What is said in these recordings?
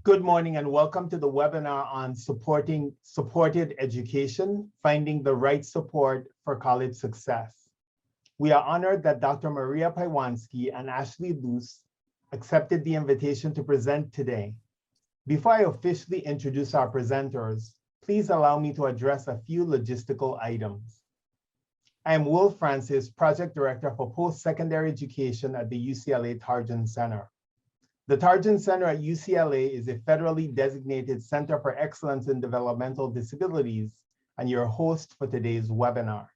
Good morning and welcome to the webinar on supported education, finding the right support for college success. We are honored that Dr. Maria Paiewonsky and Ashely Luce accepted the invitation to present today. Before I officially introduce our presenters, please allow me to address a few logistical items. I am Will Francis, Project Director for Post-Secondary Education at the UCLA Tarjan Center. The Tarjan Center at UCLA is a federally designated Center for Excellence in Developmental Disabilities and your host for today's webinar.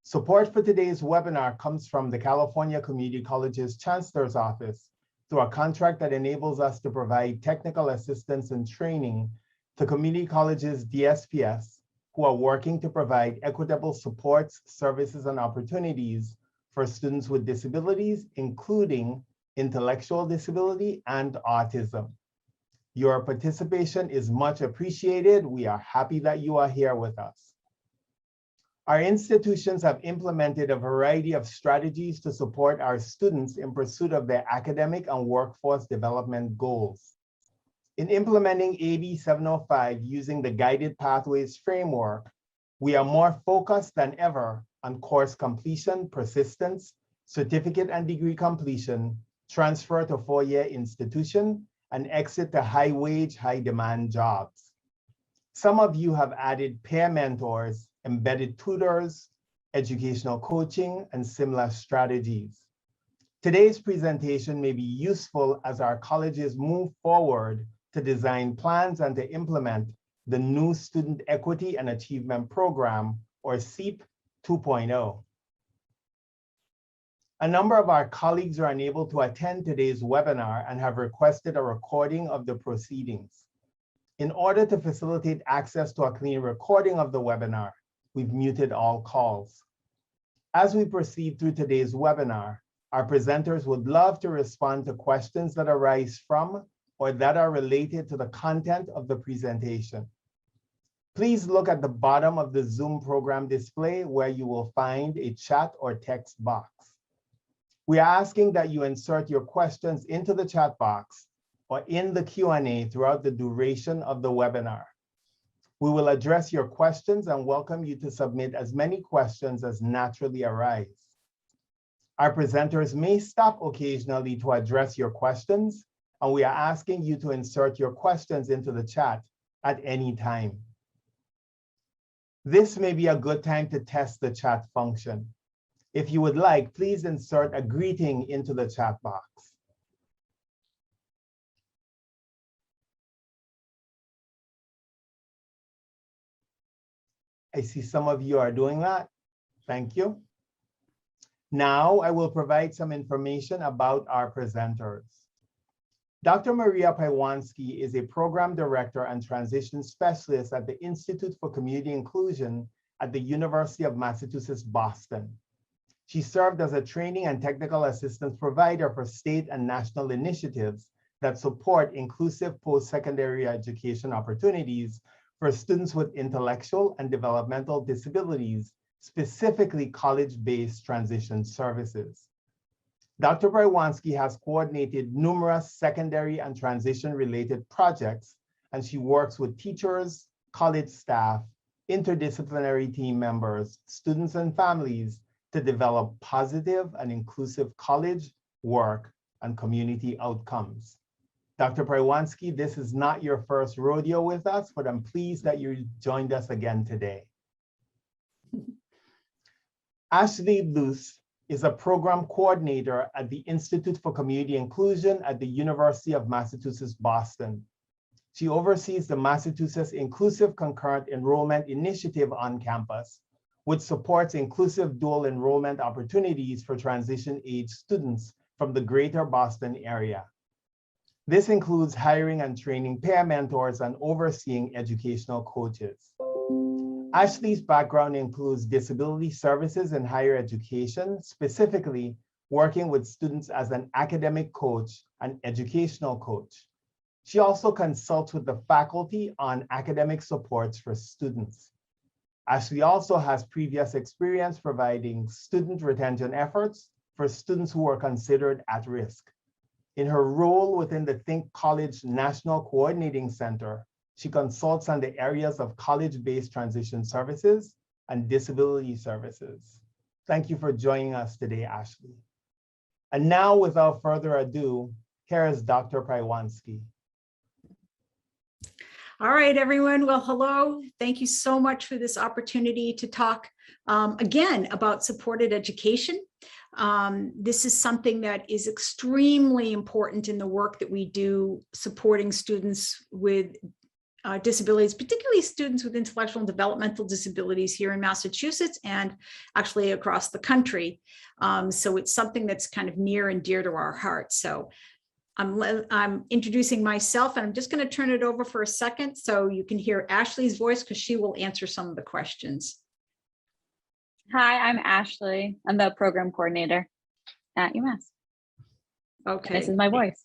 Support for today's webinar comes from the California Community College's Chancellor's Office through a contract that enables us to provide technical assistance and training to community colleges DSPS who are working to provide equitable supports, services, and opportunities for students with disabilities, including intellectual disability and autism. Your participation is much appreciated. We are happy that you are here with us. Our institutions have implemented a variety of strategies to support our students in pursuit of their academic and workforce development goals. In implementing AB 705 using the Guided Pathways framework, we are more focused than ever on course completion, persistence, certificate and degree completion, transfer to four-year institution, and exit to high-wage, high-demand jobs. Some of you have added peer mentors, embedded tutors, educational coaching, and similar strategies. Today's presentation may be useful as our colleges move forward to design plans and to implement the new Student Equity and Achievement Program, or SEEP 2.0. A number of our colleagues are unable to attend today's webinar and have requested a recording of the proceedings. In order to facilitate access to a clean recording of the webinar, we've muted all calls. As we proceed through today's webinar, our presenters would love to respond to questions that arise from or that are related to the content of the presentation. Please look at the bottom of the Zoom program display where you will find a chat or text box. We are asking that you insert your questions into the chat box or in the Q&A throughout the duration of the webinar. We will address your questions and welcome you to submit as many questions as naturally arise. Our presenters may stop occasionally to address your questions, and we are asking you to insert your questions into the chat at any time. This may be a good time to test the chat function. If you would like, please insert a greeting into the chat box. I see some of you are doing that. Thank you. Now I will provide some information about our presenters. Dr. Maria Paiewonsky is a program director and transition specialist at the Institute for Community Inclusion at the University of Massachusetts, Boston. She served as a training and technical assistance provider for state and national initiatives that support inclusive post-secondary education opportunities for students with intellectual and developmental disabilities, specifically college-based transition services. Dr. Paiewonsky has coordinated numerous secondary and transition-related projects, and she works with teachers, college staff, interdisciplinary team members, students, and families to develop positive and inclusive college, work, and community outcomes. Dr. Paiewonsky, this is not your first rodeo with us, but I'm pleased that you joined us again today. Ashely Luce is a program coordinator at the Institute for Community Inclusion at the University of Massachusetts, Boston. She oversees the Massachusetts Inclusive Concurrent Enrollment Initiative on campus, which supports inclusive dual enrollment opportunities for transition-age students from the greater Boston area. This includes hiring and training peer mentors and overseeing educational coaches. Ashely's background includes disability services in higher education, specifically working with students as an academic coach and educational coach. She also consults with the faculty on academic supports for students. Ashely also has previous experience providing student retention efforts for students who are considered at risk. In her role within the Think College National Coordinating Center, she consults on the areas of college-based transition services and disability services. Thank you for joining us today, Ashely. And now, without further ado, here is Dr. Paiewonsky. All right, everyone. Well, hello. Thank you so much for this opportunity to talk again about supported education. This is something that is extremely important in the work that we do supporting students with disabilities, particularly students with intellectual and developmental disabilities here in Massachusetts and actually across the country. So it's something that's kind of near and dear to our hearts. So I'm introducing myself, and I'm just going to turn it over for a second so you can hear Ashely's voice because she will answer some of the questions. Hi, I'm Ashely. I'm the program coordinator at UMass. Okay. This is my voice.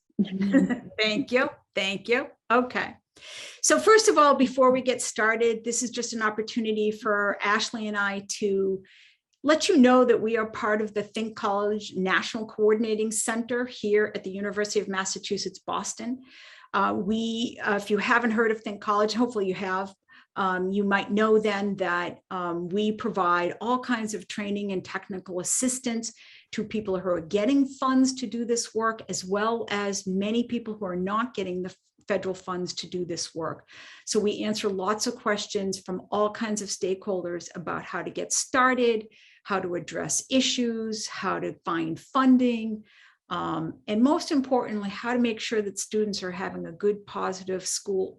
Thank you. Thank you. Okay. So first of all, before we get started, this is just an opportunity for Ashely and I to let you know that we are part of the Think College National Coordinating Center here at the University of Massachusetts, Boston. If you haven't heard of Think College, hopefully you have, you might know then that we provide all kinds of training and technical assistance to people who are getting funds to do this work, as well as many people who are not getting the federal funds to do this work. So we answer lots of questions from all kinds of stakeholders about how to get started, how to address issues, how to find funding, and most importantly, how to make sure that students are having a good, positive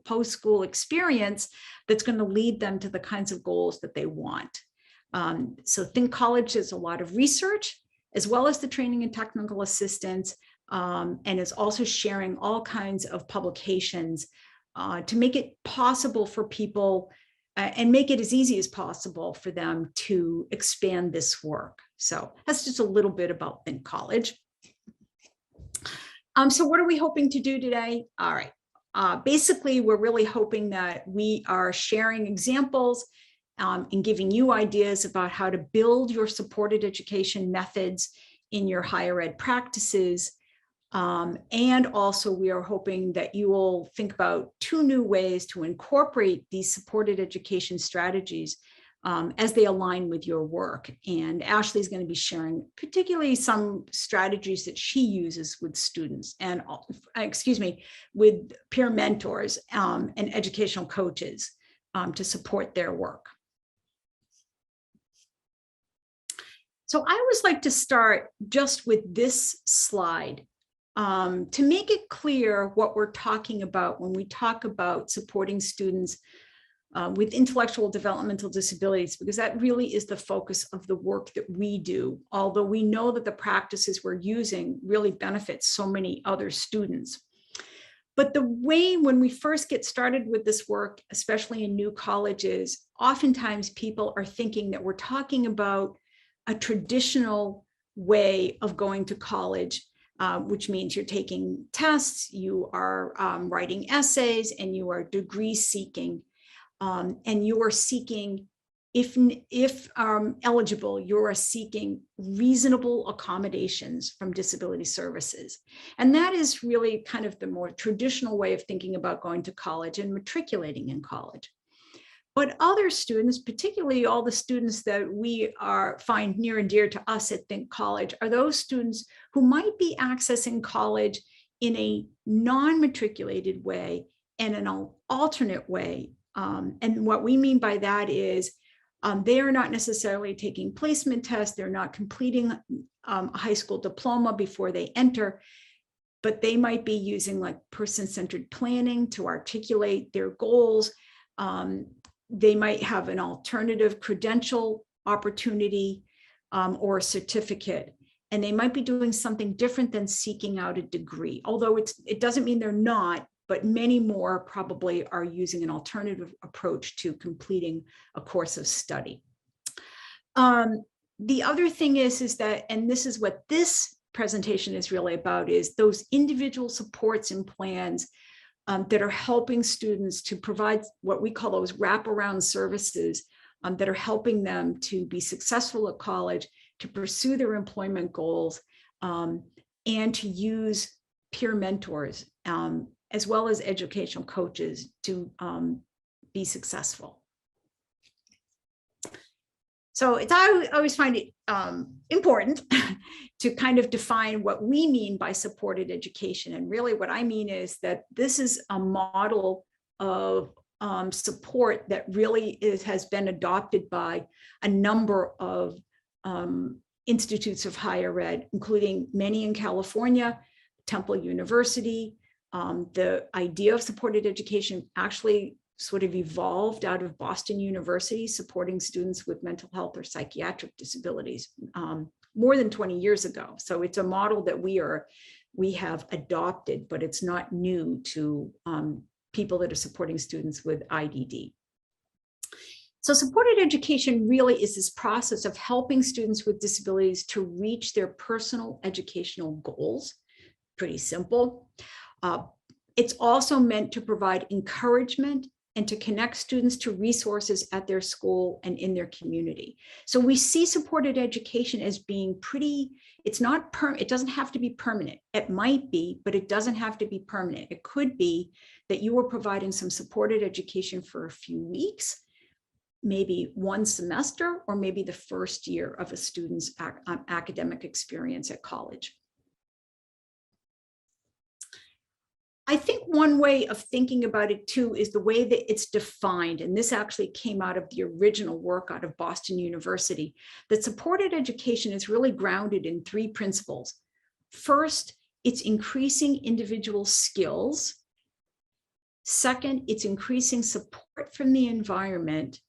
post-school experience that's going to lead them to the kinds of goals that they want. So Think College does a lot of research, as well as the training and technical assistance, and is also sharing all kinds of publications to make it possible for people and make it as easy as possible for them to expand this work. So that's just a little bit about Think College. So what are we hoping to do today? All right. Basically, we're really hoping that we are sharing examples and giving you ideas about how to build your supported education methods in your higher ed practices. And also we are hoping that you will think about 2 new ways to incorporate these supported education strategies as they align with your work. And Ashely is going to be sharing particularly some strategies that she uses with students and, with peer mentors and educational coaches to support their work. So I always like to start just with this slide. To make it clear what we're talking about when we talk about supporting students with intellectual developmental disabilities, because that really is the focus of the work that we do, although we know that the practices we're using really benefit so many other students. But the way when we first get started with this work, especially in new colleges, oftentimes people are thinking that we're talking about a traditional way of going to college, which means you're taking tests, you are writing essays, and you are degree seeking. And you are seeking, if eligible, you are seeking reasonable accommodations from disability services. And that is really kind of the more traditional way of thinking about going to college and matriculating in college. But other students, particularly all the students that we find near and dear to us at Think College, are those students who might be accessing college in a non-matriculated way and an alternate way. And what we mean by that is they are not necessarily taking placement tests, they're not completing a high school diploma before they enter, but they might be using like person-centered planning to articulate their goals. They might have an alternative credential opportunity or a certificate, and they might be doing something different than seeking out a degree, although it doesn't mean they're not, but many more probably are using an alternative approach to completing a course of study. The other thing is that, and this is what this presentation is really about, is those individual supports and plans that are helping students to provide what we call those wraparound services that are helping them to be successful at college, to pursue their employment goals, and to use peer mentors, as well as educational coaches to be successful. So I always find it important to kind of define what we mean by supported education. And really what I mean is that this is a model of support that really has been adopted by a number of institutes of higher ed, including many in California, Temple University. The idea of supported education actually sort of evolved out of Boston University, supporting students with mental health or psychiatric disabilities more than 20 years ago. So it's a model that we have adopted, but it's not new to people that are supporting students with IDD. So supported education really is this process of helping students with disabilities to reach their personal educational goals. Pretty simple. It's also meant to provide encouragement and to connect students to resources at their school and in their community. So we see supported education as being pretty, it doesn't have to be permanent. It might be, but it doesn't have to be permanent. It could be that you are providing some supported education for a few weeks, maybe one semester, or maybe the first year of a student's academic experience at college. I think one way of thinking about it too is the way that it's defined, and this actually came out of the original work out of Boston University, that supported education is really grounded in 3 principles. First, it's increasing individual skills. Second, it's increasing support from the environment.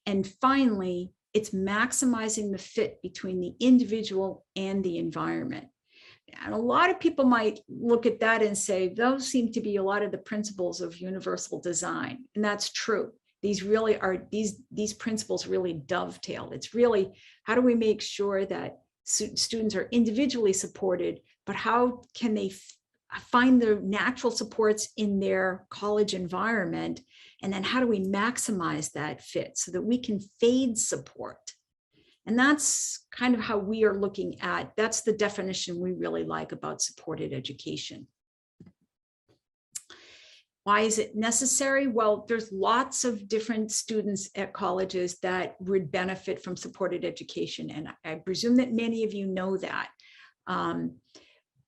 And finally, it's maximizing the fit between the individual and the environment. And a lot of people might look at that and say, those seem to be a lot of the principles of universal design. And that's true. These really are, these principles really dovetail. It's really, how do we make sure that students are individually supported, but how can they find the natural supports in their college environment? And then how do we maximize that fit so that we can fade support? And that's kind of how we are looking at, that's the definition we really like about supported education. Why is it necessary? Well, there's lots of different students at colleges that would benefit from supported education. And I presume that many of you know that.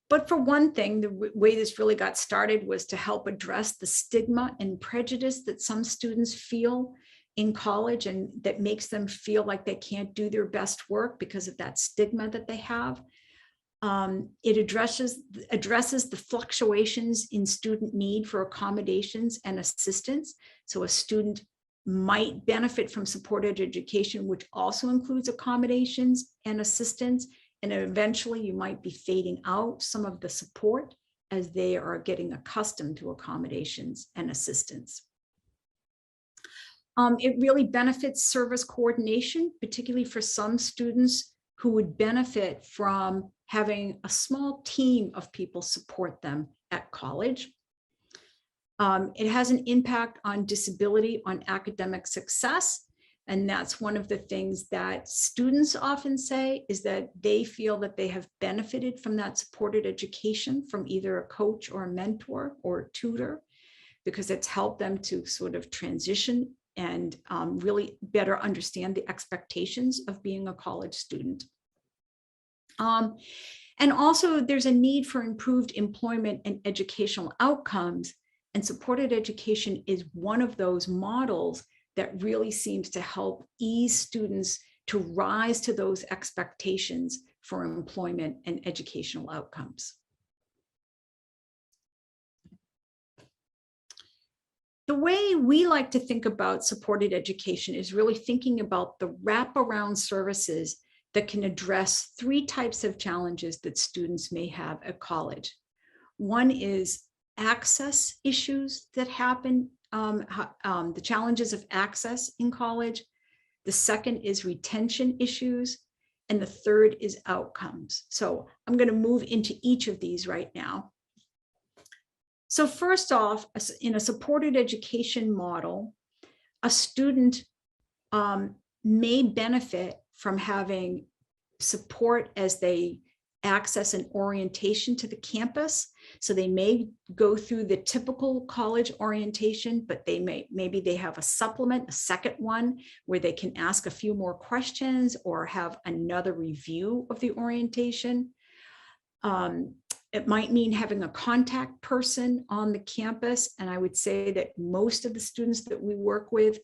But for one thing, the way this really got started was to help address the stigma and prejudice that some students feel in college, and that makes them feel like they can't do their best work because of that stigma that they have. It addresses the fluctuations in student need for accommodations and assistance. So a student might benefit from supported education, which also includes accommodations and assistance. And eventually you might be fading out some of the support as they are getting accustomed to accommodations and assistance. It really benefits service coordination, particularly for some students who would benefit from having a small team of people support them at college. It has an impact on disability, on academic success. And that's one of the things that students often say, is that they feel that they have benefited from that supported education from either a coach or a mentor or a tutor, because it's helped them to sort of transition and really better understand the expectations of being a college student. And also there's a need for improved employment and educational outcomes, and supported education is one of those models that really seems to help ease students to rise to those expectations for employment and educational outcomes. The way we like to think about supported education is really thinking about the wraparound services that can address 3 types of challenges that students may have at college. One is access issues that happen, the challenges of access in college. The second is retention issues. And the third is outcomes. So I'm going to move into each of these right now. So first off, in a supported education model, a student may benefit from having support as they access and orientation to the campus. So they may go through the typical college orientation, but maybe they have a supplement, a second one, where they can ask a few more questions or have another review of the orientation. It might mean having a contact person on the campus. And I would say that most of the students that we work with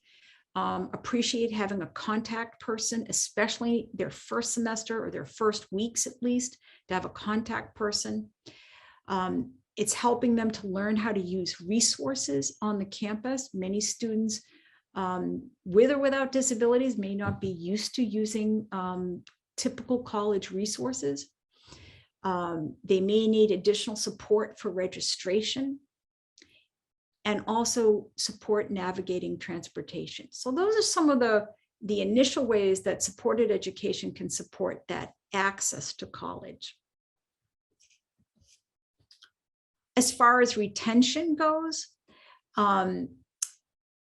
appreciate having a contact person, especially their first semester or their first weeks at least, to have a contact person. It's helping them to learn how to use resources on the campus. Many students with or without disabilities may not be used to using typical college resources. They may need additional support for registration and also support navigating transportation. So those are some of the initial ways that supported education can support that access to college. As far as retention goes,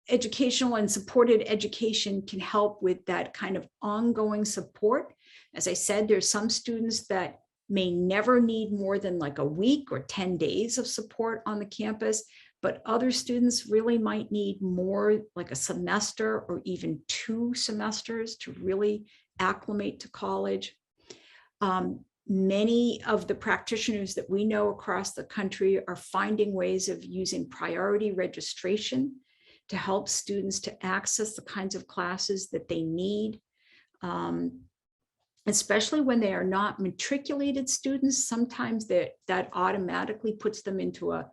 educational and supported education can help with that kind of ongoing support. As I said, there's some students that may never need more than like a week or 10 days of support on the campus, but other students really might need more, like a semester or even 2 semesters to really acclimate to college. Many of the practitioners that we know across the country are finding ways of using priority registration to help students to access the kinds of classes that they need. Especially when they are not matriculated students, sometimes that automatically puts them into a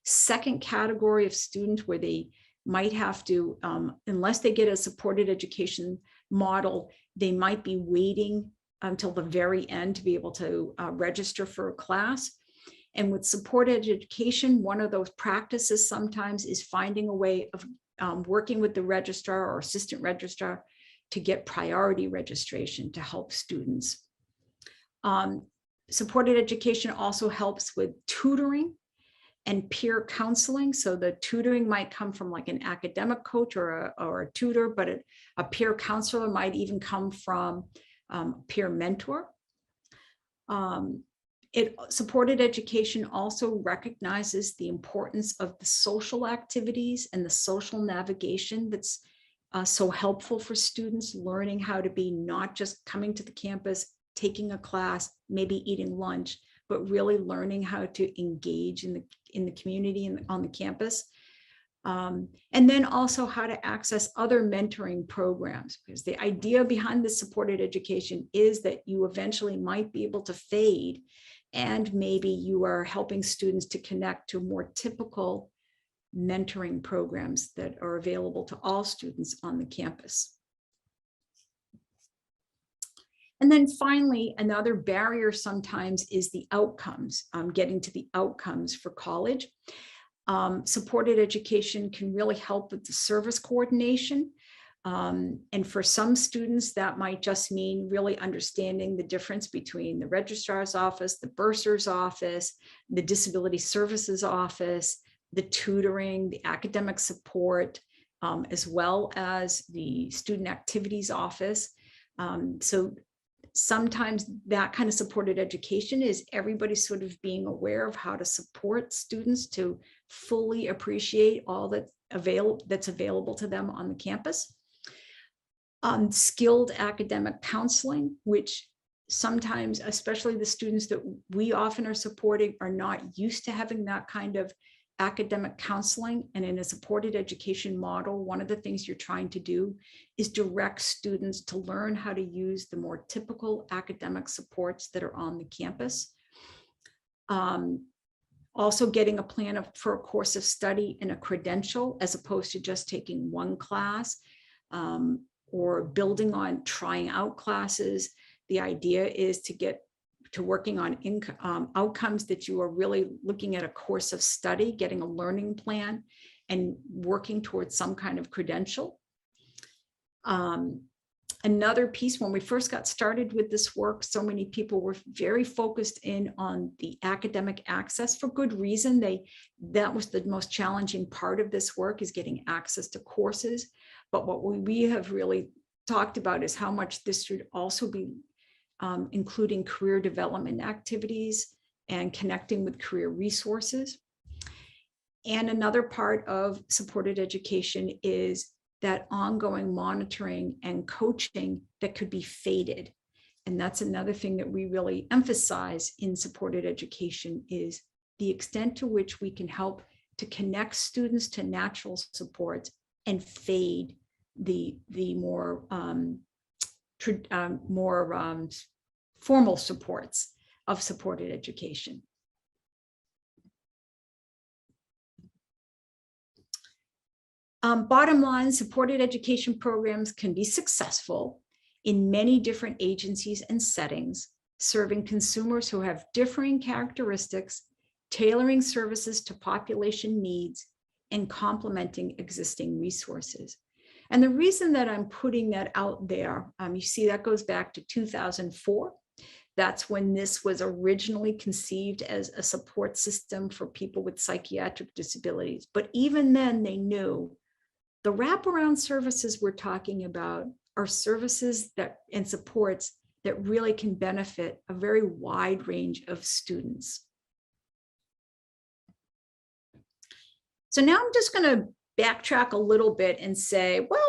second category of student where they might have to, unless they get a supported education model, they might be waiting until the very end to be able to register for a class. And with supported education, one of those practices sometimes is finding a way of working with the registrar or assistant registrar to get priority registration to help students. Supported education also helps with tutoring and peer counseling. So the tutoring might come from like an academic coach or a tutor, but a peer counselor might even come from a peer mentor. Supported education also recognizes the importance of the social activities and the social navigation that's so helpful for students learning how to be not just coming to the campus, taking a class, maybe eating lunch, but really learning how to engage in the community and on the campus. And then also how to access other mentoring programs, because the idea behind the supported education is that you eventually might be able to fade, and maybe you are helping students to connect to more typical mentoring programs that are available to all students on the campus. And then finally, another barrier sometimes is the outcomes, getting to the outcomes for college. Supported education can really help with the service coordination. And for some students, that might just mean really understanding the difference between the registrar's office, the bursar's office, the disability services office, the tutoring, the academic support, as well as the student activities office. So sometimes that kind of supported education is everybody sort of being aware of how to support students to fully appreciate all that's available to them on the campus. Skilled academic counseling, which sometimes, especially the students that we often are supporting, are not used to having that kind of academic counseling. And in a supported education model, one of the things you're trying to do is direct students to learn how to use the more typical academic supports that are on the campus. Also getting a plan for a course of study and a credential, as opposed to just taking one class, or building on trying out classes. The idea is to get to working on outcomes that you are really looking at a course of study, getting a learning plan, and working towards some kind of credential. Another piece, when we first got started with this work, so many people were very focused in on the academic access, for good reason. That was the most challenging part of this work, is getting access to courses. But what we have really talked about is how much this should also be including career development activities and connecting with career resources. And another part of supported education is that ongoing monitoring and coaching that could be fated. And that's another thing that we really emphasize in supported education is the extent to which we can help to connect students to natural supports and fade the more formal supports of supported education. Bottom line, supported education programs can be successful in many different agencies and settings, serving consumers who have differing characteristics, tailoring services to population needs, and complementing existing resources. And the reason that I'm putting that out there, you see that goes back to 2004. That's when this was originally conceived as a support system for people with psychiatric disabilities. But even then they knew the wraparound services we're talking about are services that and supports that really can benefit a very wide range of students. So now I'm just going to backtrack a little bit and say, well,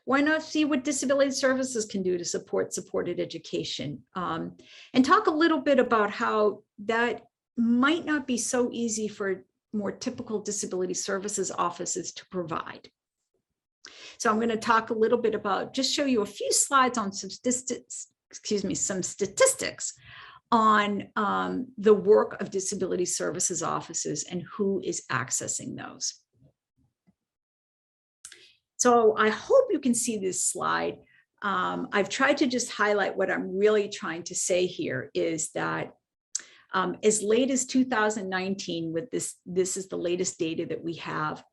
why not see what disability services can do to support supported education, and talk a little bit about how that might not be so easy for more typical disability services offices to provide. So I'm going to talk a little bit about, just show you a few slides on some statistics on the work of disability services offices and who is accessing those. So I hope you can see this slide. I've tried to just highlight what I'm really trying to say here is that as late as 2019, with this is the latest data that we have.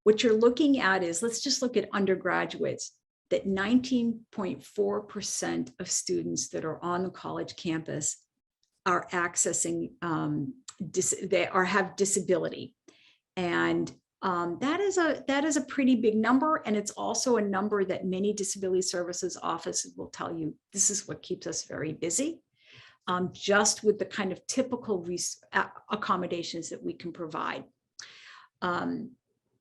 What you're looking at is, let's just look at undergraduates, that 19.4% of students that are on the college campus are accessing, have disability. And that is a pretty big number. And it's also a number that many disability services offices will tell you, this is what keeps us very busy. Just with the kind of typical accommodations that we can provide.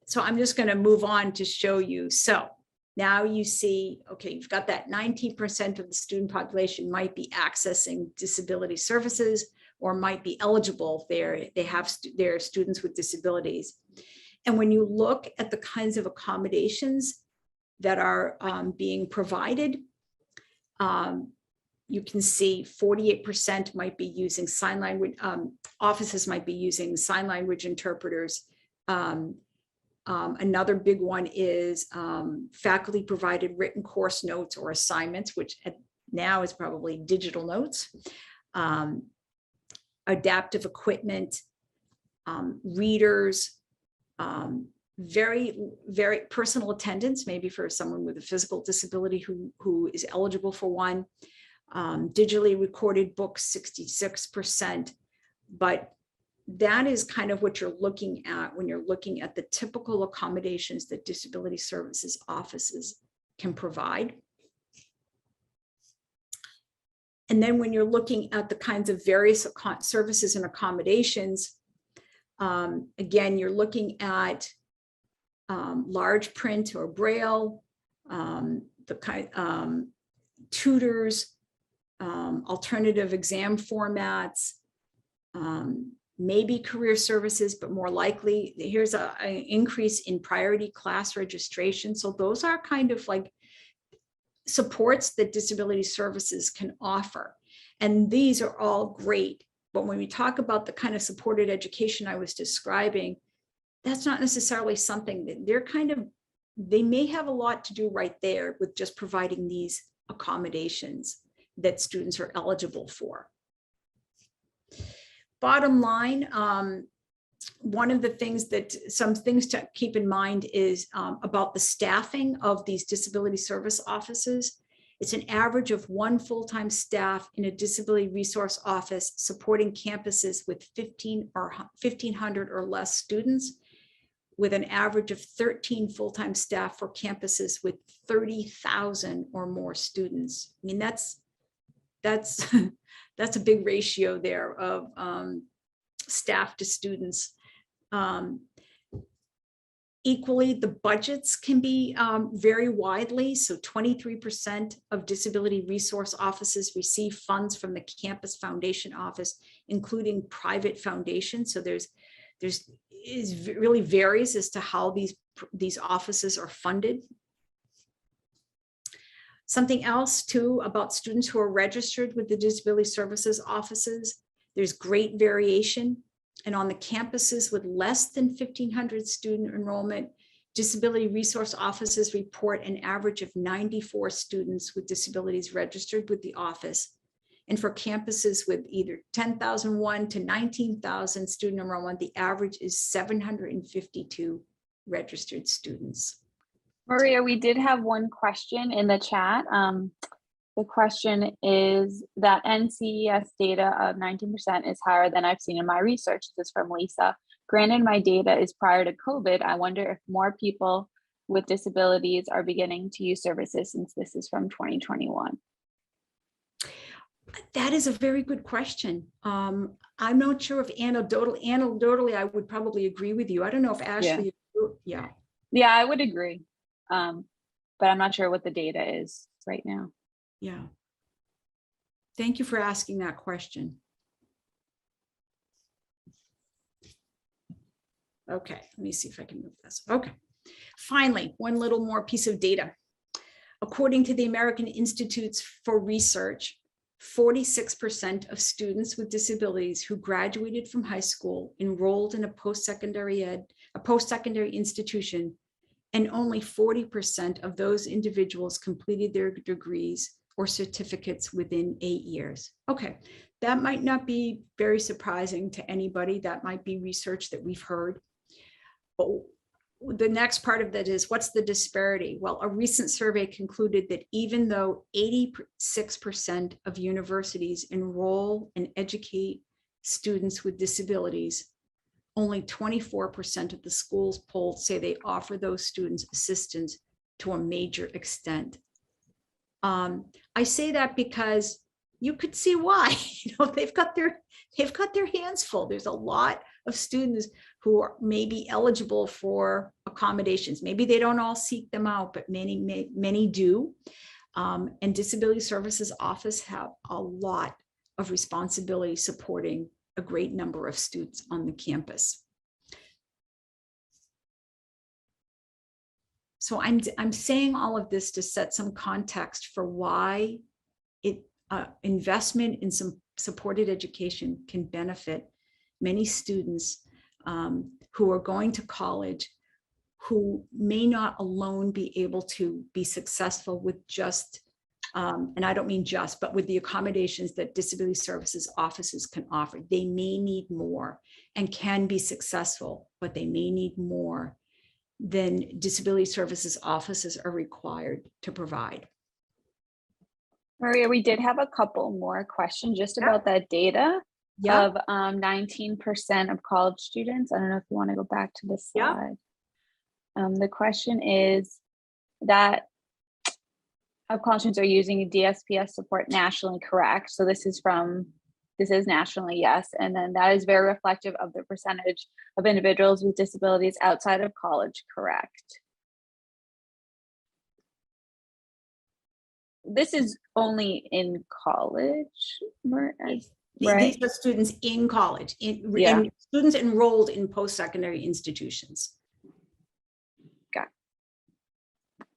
So I'm just going to move on to show you. So now you see, okay, you've got that 19% of the student population might be accessing disability services or might be eligible there. They have their students with disabilities. And when you look at the kinds of accommodations that are being provided, you can see 48% might be using sign language, offices might be using sign language interpreters. Another big one is faculty provided written course notes or assignments, which now is probably digital notes, adaptive equipment, readers, very personal attendance, maybe for someone with a physical disability who is eligible for one. Digitally recorded books, 66%, but that is kind of what you're looking at when you're looking at the typical accommodations that disability services offices can provide. And then when you're looking at the kinds of various services and accommodations, again, you're looking at large print or braille, tutors, alternative exam formats, maybe career services, but more likely here's an increase in priority class registration. So those are kind of like supports that disability services can offer. And these are all great. But when we talk about the kind of supported education I was describing, that's not necessarily something that they may have a lot to do right there with just providing these accommodations that students are eligible for. Bottom line, one of the things some things to keep in mind is about the staffing of these disability service offices. It's an average of 1 full-time staff in a disability resource office supporting campuses with 1,500 or less students, with an average of 13 full-time staff for campuses with 30,000 or more students. I mean, that's that's that's a big ratio there of staff to students. Equally, the budgets can be very widely. So 23% of disability resource offices receive funds from the campus foundation office, including private foundations. So it really varies as to how these offices are funded. Something else too about students who are registered with the disability services offices, there's great variation. And on the campuses with less than 1,500 student enrollment, disability resource offices report an average of 94 students with disabilities registered with the office. And for campuses with either 10,001 to 19,000 student enrollment, the average is 752 registered students. Maria, we did have one question in the chat. The question is that NCES data of 19% is higher than I've seen in my research. This is from Lisa. Granted, my data is prior to COVID. I wonder if more people with disabilities are beginning to use services since this is from 2021. That is a very good question. I'm not sure if anecdotally, I would probably agree with you. I don't know if Ashely, yeah. Yeah, I would agree. But I'm not sure what the data is right now. Yeah. Thank you for asking that question. Okay, let me see if I can move this. Okay. Finally, one little more piece of data. According to the American Institutes for Research, 46% of students with disabilities who graduated from high school enrolled in a post-secondary institution, and only 40% of those individuals completed their degrees or certificates within 8 years. Okay, that might not be very surprising to anybody. That might be research that we've heard. But the next part of that is, what's the disparity? Well, a recent survey concluded that even though 86% of universities enroll and educate students with disabilities, only 24% of the schools polled say they offer those students assistance to a major extent. I say that because you could see why. They've got their hands full. There's a lot of students who are maybe eligible for accommodations. Maybe they don't all seek them out, but many do. And Disability Services Office have a lot of responsibility supporting a great number of students on the campus. So I'm saying all of this to set some context for why investment in some supported education can benefit many students who are going to college, who may not alone be able to be successful with just, and I don't mean just, but with the accommodations that disability services offices can offer. They may need more and can be successful, but they may need more than disability services offices are required to provide. Maria, we did have a couple more questions just about that data of 19% of college students. I don't know if you want to go back to the slide. The question is that of college students are using DSPS support nationally, correct? So this is nationally, yes. And then that is very reflective of the percentage of individuals with disabilities outside of college, correct? This is only in college, right? These are students in college, and students enrolled in post-secondary institutions. Got it.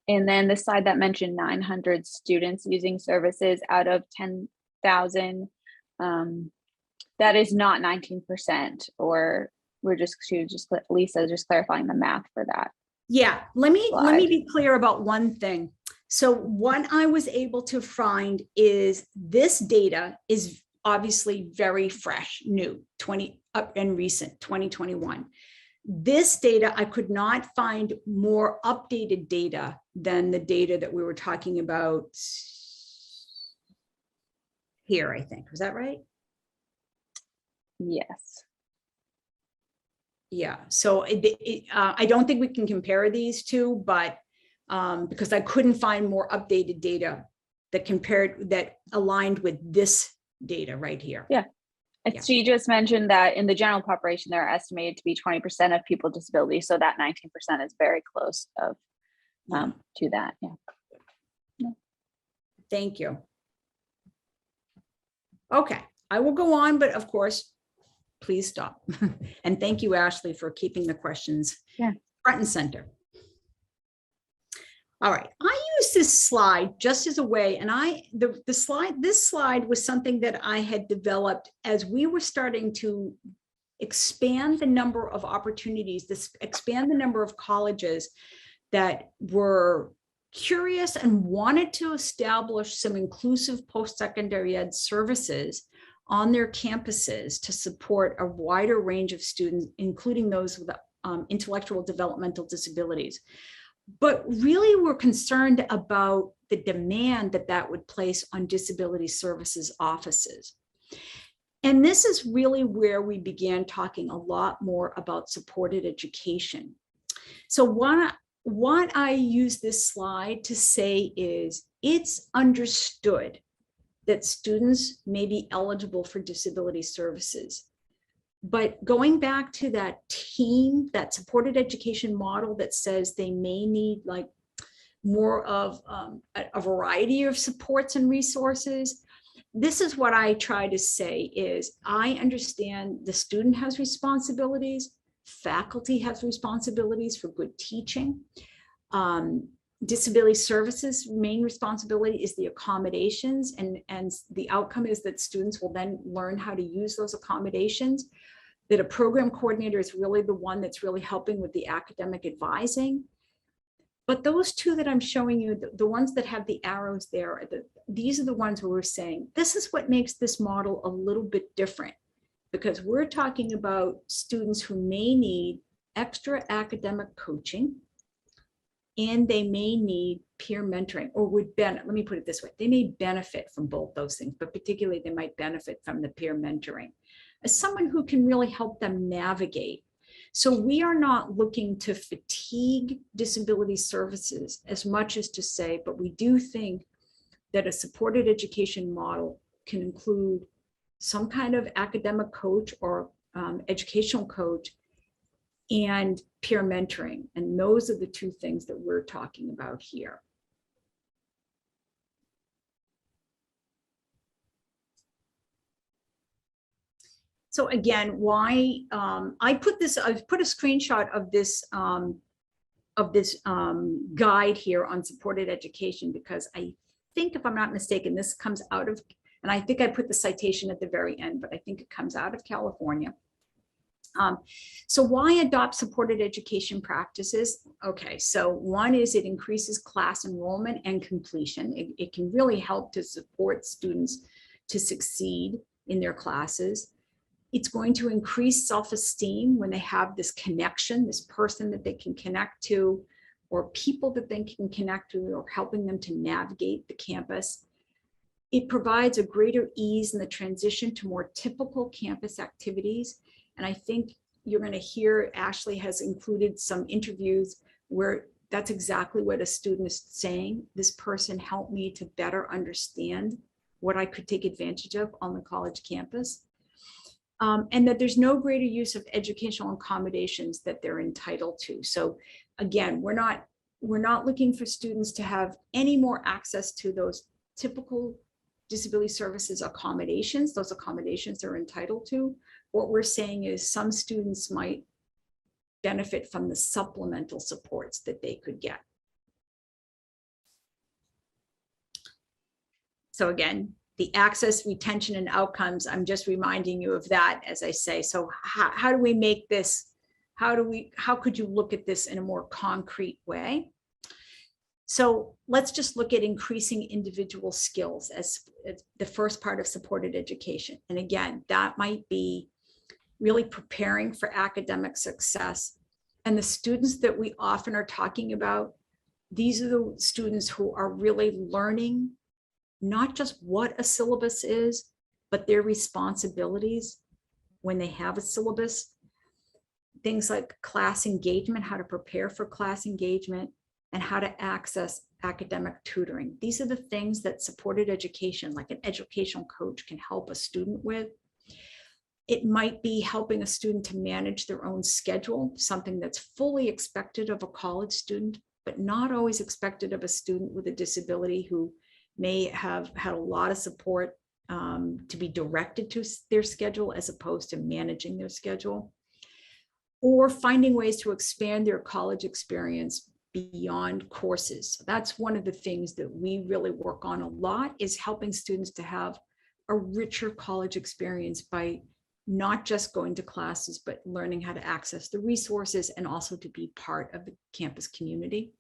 And then the slide that mentioned 900 students using services out of 10,000, that is not 19%, or Lisa just clarifying the math for that. Yeah, let me be clear about one thing. So what I was able to find is this data is obviously very fresh, new, and recent, 2021. This data, I could not find more updated data than the data that we were talking about here, I think. Was that right? Yes. Yeah, so I don't think we can compare these two, but because I couldn't find more updated data that aligned with this data right here. Yeah. Yeah. She just mentioned that in the general population, there are estimated to be 20% of people with disabilities. So that 19% is very close of to that. Yeah. Thank you. Okay, I will go on, but of course, please stop. And thank you, Ashley, for keeping the questions front and center. All right, I use this slide just as a way, and this slide was something that I had developed as we were starting to expand the number of opportunities, expand the number of colleges that were curious and wanted to establish some inclusive post-secondary ed services on their campuses to support a wider range of students, including those with intellectual developmental disabilities. But really, we're concerned about the demand that would place on disability services offices. And this is really where we began talking a lot more about supported education. So what I use this slide to say is it's understood that students may be eligible for disability services. But going back to that supported education model that says they may need like more of a variety of supports and resources, this is what I try to say is I understand the student has responsibilities, faculty has responsibilities for good teaching. Disability services main responsibility is the accommodations, and the outcome is that students will then learn how to use those accommodations, that a program coordinator is really the one that's really helping with the academic advising. But those two that I'm showing you, the ones that have the arrows there, these are the ones where we're saying, this is what makes this model a little bit different, because we're talking about students who may need extra academic coaching, and they may need peer mentoring, or let me put it this way, they may benefit from both those things, but particularly they might benefit from the peer mentoring as someone who can really help them navigate. So we are not looking to fatigue disability services as much as to say, but we do think that a supported education model can include some kind of academic coach or educational coach and peer mentoring. And those are the two things that we're talking about here. So again, why I've put a screenshot of this guide here on supported education, because I think, if I'm not mistaken, this comes out of, and I think I put the citation at the very end, but I think it comes out of California. So why adopt supported education practices? Okay, so one is it increases class enrollment and completion. It can really help to support students to succeed in their classes. It's going to increase self-esteem when they have this connection, this person that they can connect to, or people that they can connect to, or helping them to navigate the campus. It provides a greater ease in the transition to more typical campus activities. And I think you're going to hear Ashley has included some interviews where that's exactly what a student is saying. This person helped me to better understand what I could take advantage of on the college campus. And that there's no greater use of educational accommodations that they're entitled to. So again, we're not looking for students to have any more access to those typical disability services accommodations. Those accommodations they're entitled to. What we're saying is some students might benefit from the supplemental supports that they could get. So again, the access, retention, and outcomes, I'm just reminding you of that as I say. So how do we make this, how could you look at this in a more concrete way? So let's just look at increasing individual skills as the first part of supported education. And again, that might be really preparing for academic success. And the students that we often are talking about, these are the students who are really learning not just what a syllabus is, but their responsibilities when they have a syllabus. Things like class engagement, how to prepare for class engagement, and how to access academic tutoring. These are the things that supported education, like an educational coach, can help a student with. It might be helping a student to manage their own schedule, something that's fully expected of a college student, but not always expected of a student with a disability who may have had a lot of support to be directed to their schedule as opposed to managing their schedule. Or finding ways to expand their college experience beyond courses. So that's one of the things that we really work on a lot, is helping students to have a richer college experience by not just going to classes, but learning how to access the resources and also to be part of the campus community.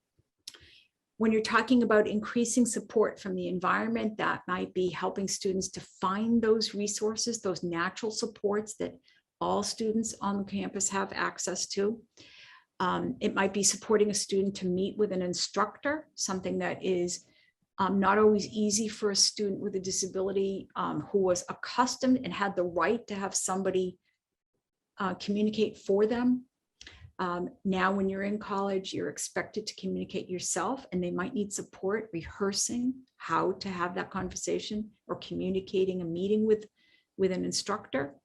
When you're talking about increasing support from the environment, that might be helping students to find those resources, those natural supports that all students on the campus have access to. It might be supporting a student to meet with an instructor, something that is not always easy for a student with a disability who was accustomed and had the right to have somebody communicate for them. Now, when you're in college, you're expected to communicate yourself, and they might need support rehearsing how to have that conversation or communicating a meeting with an instructor.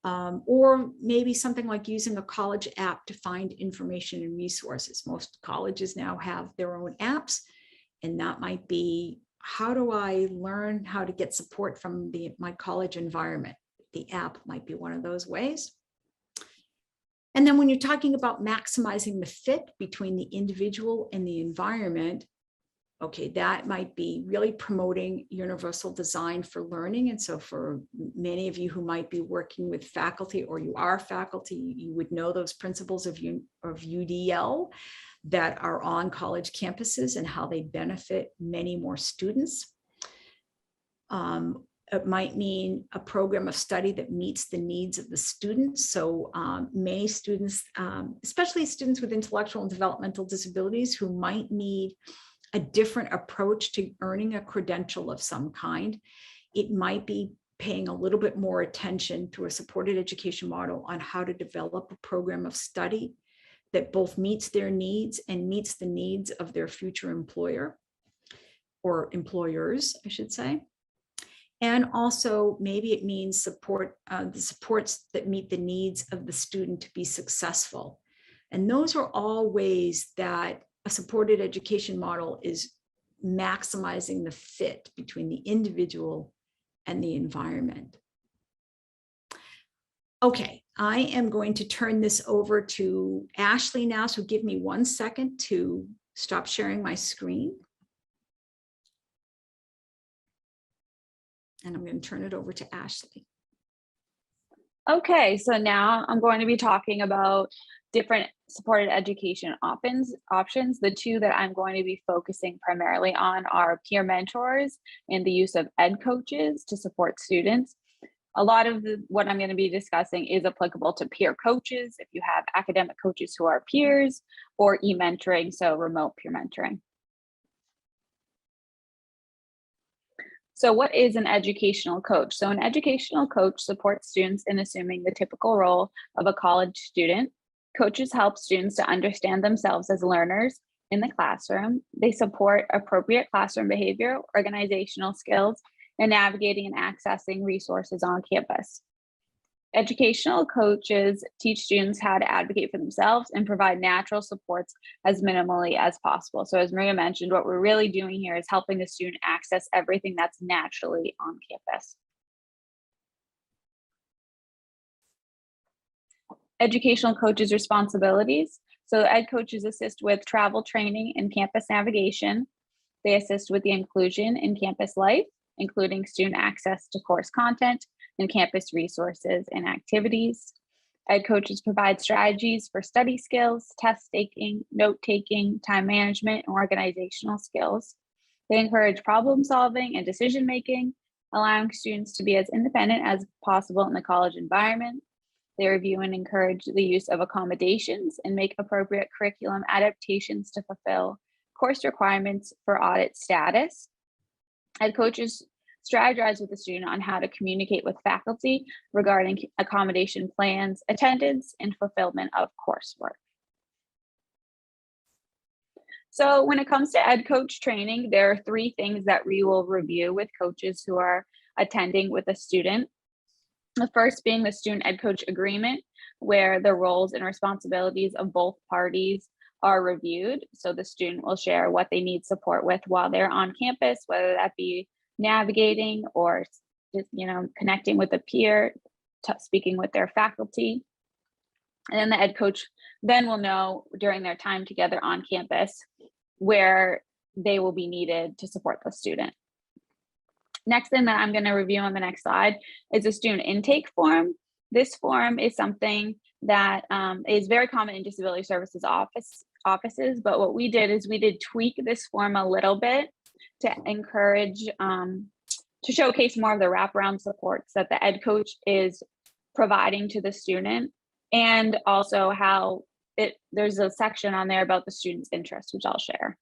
Or maybe something like using a college app to find information and resources. Most colleges now have their own apps, and that might be, how do I learn how to get support from my college environment? The app might be one of those ways. And then when you're talking about maximizing the fit between the individual and the environment, okay, that might be really promoting universal design for learning. And so for many of you who might be working with faculty, or you are faculty, you would know those principles of UDL that are on college campuses and how they benefit many more students. It might mean a program of study that meets the needs of the students. So many students, especially students with intellectual and developmental disabilities, who might need a different approach to earning a credential of some kind. It might be paying a little bit more attention through a supported education model on how to develop a program of study that both meets their needs and meets the needs of their future employer, or employers, I should say. And also maybe it means support, the supports that meet the needs of the student to be successful. And those are all ways that a supported education model is maximizing the fit between the individual and the environment. Okay, I am going to turn this over to Ashely now, so give me 1 second to stop sharing my screen. And I'm going to turn it over to Ashely. Okay, so now I'm going to be talking about different supported education options. The two that I'm going to be focusing primarily on are peer mentors and the use of ed coaches to support students. A lot of what I'm going to be discussing is applicable to peer coaches, if you have academic coaches who are peers, or e-mentoring, so remote peer mentoring. So what is an educational coach? So an educational coach supports students in assuming the typical role of a college student. Coaches help students to understand themselves as learners in the classroom. They support appropriate classroom behavior, organizational skills, and navigating and accessing resources on campus. Educational coaches teach students how to advocate for themselves and provide natural supports as minimally as possible. So as Maria mentioned, what we're really doing here is helping the student access everything that's naturally on campus. Educational coaches' responsibilities. So ed coaches assist with travel training and campus navigation. They assist with the inclusion in campus life, including student access to course content and campus resources and activities. Ed coaches provide strategies for study skills, test taking, note taking, time management, and organizational skills. They encourage problem solving and decision making, allowing students to be as independent as possible in the college environment. They review and encourage the use of accommodations and make appropriate curriculum adaptations to fulfill course requirements for audit status. Ed coaches strategize with the student on how to communicate with faculty regarding accommodation plans, attendance, and fulfillment of coursework. So when it comes to ed coach training, there are 3 things that we will review with coaches who are attending with a student. The first being the student ed coach agreement, where the roles and responsibilities of both parties are reviewed. So the student will share what they need support with while they're on campus, whether that be navigating or just, connecting with a peer, speaking with their faculty. And then the ed coach then will know during their time together on campus where they will be needed to support the student. Next thing that I'm going to review on the next slide is a student intake form. This form is something that is very common in disability services offices, but what we did is we did tweak this form a little bit to encourage, to showcase more of the wraparound supports that the ed coach is providing to the student, and also how there's a section on there about the student's interests, which I'll share.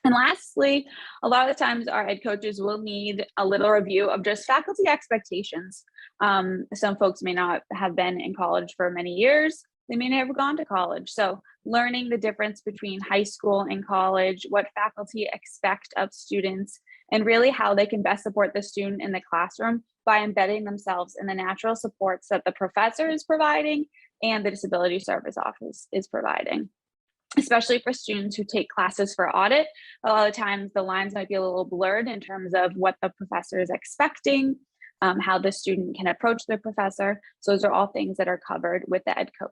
And lastly, a lot of the times our ed coaches will need a little review of just faculty expectations. Some folks may not have been in college for many years. They may never gone to college. So learning the difference between high school and college, what faculty expect of students, and really how they can best support the student in the classroom by embedding themselves in the natural supports that the professor is providing and the disability service office is providing. Especially for students who take classes for audit, a lot of times the lines might be a little blurred in terms of what the professor is expecting, how the student can approach the professor. So those are all things that are covered with the ed coach.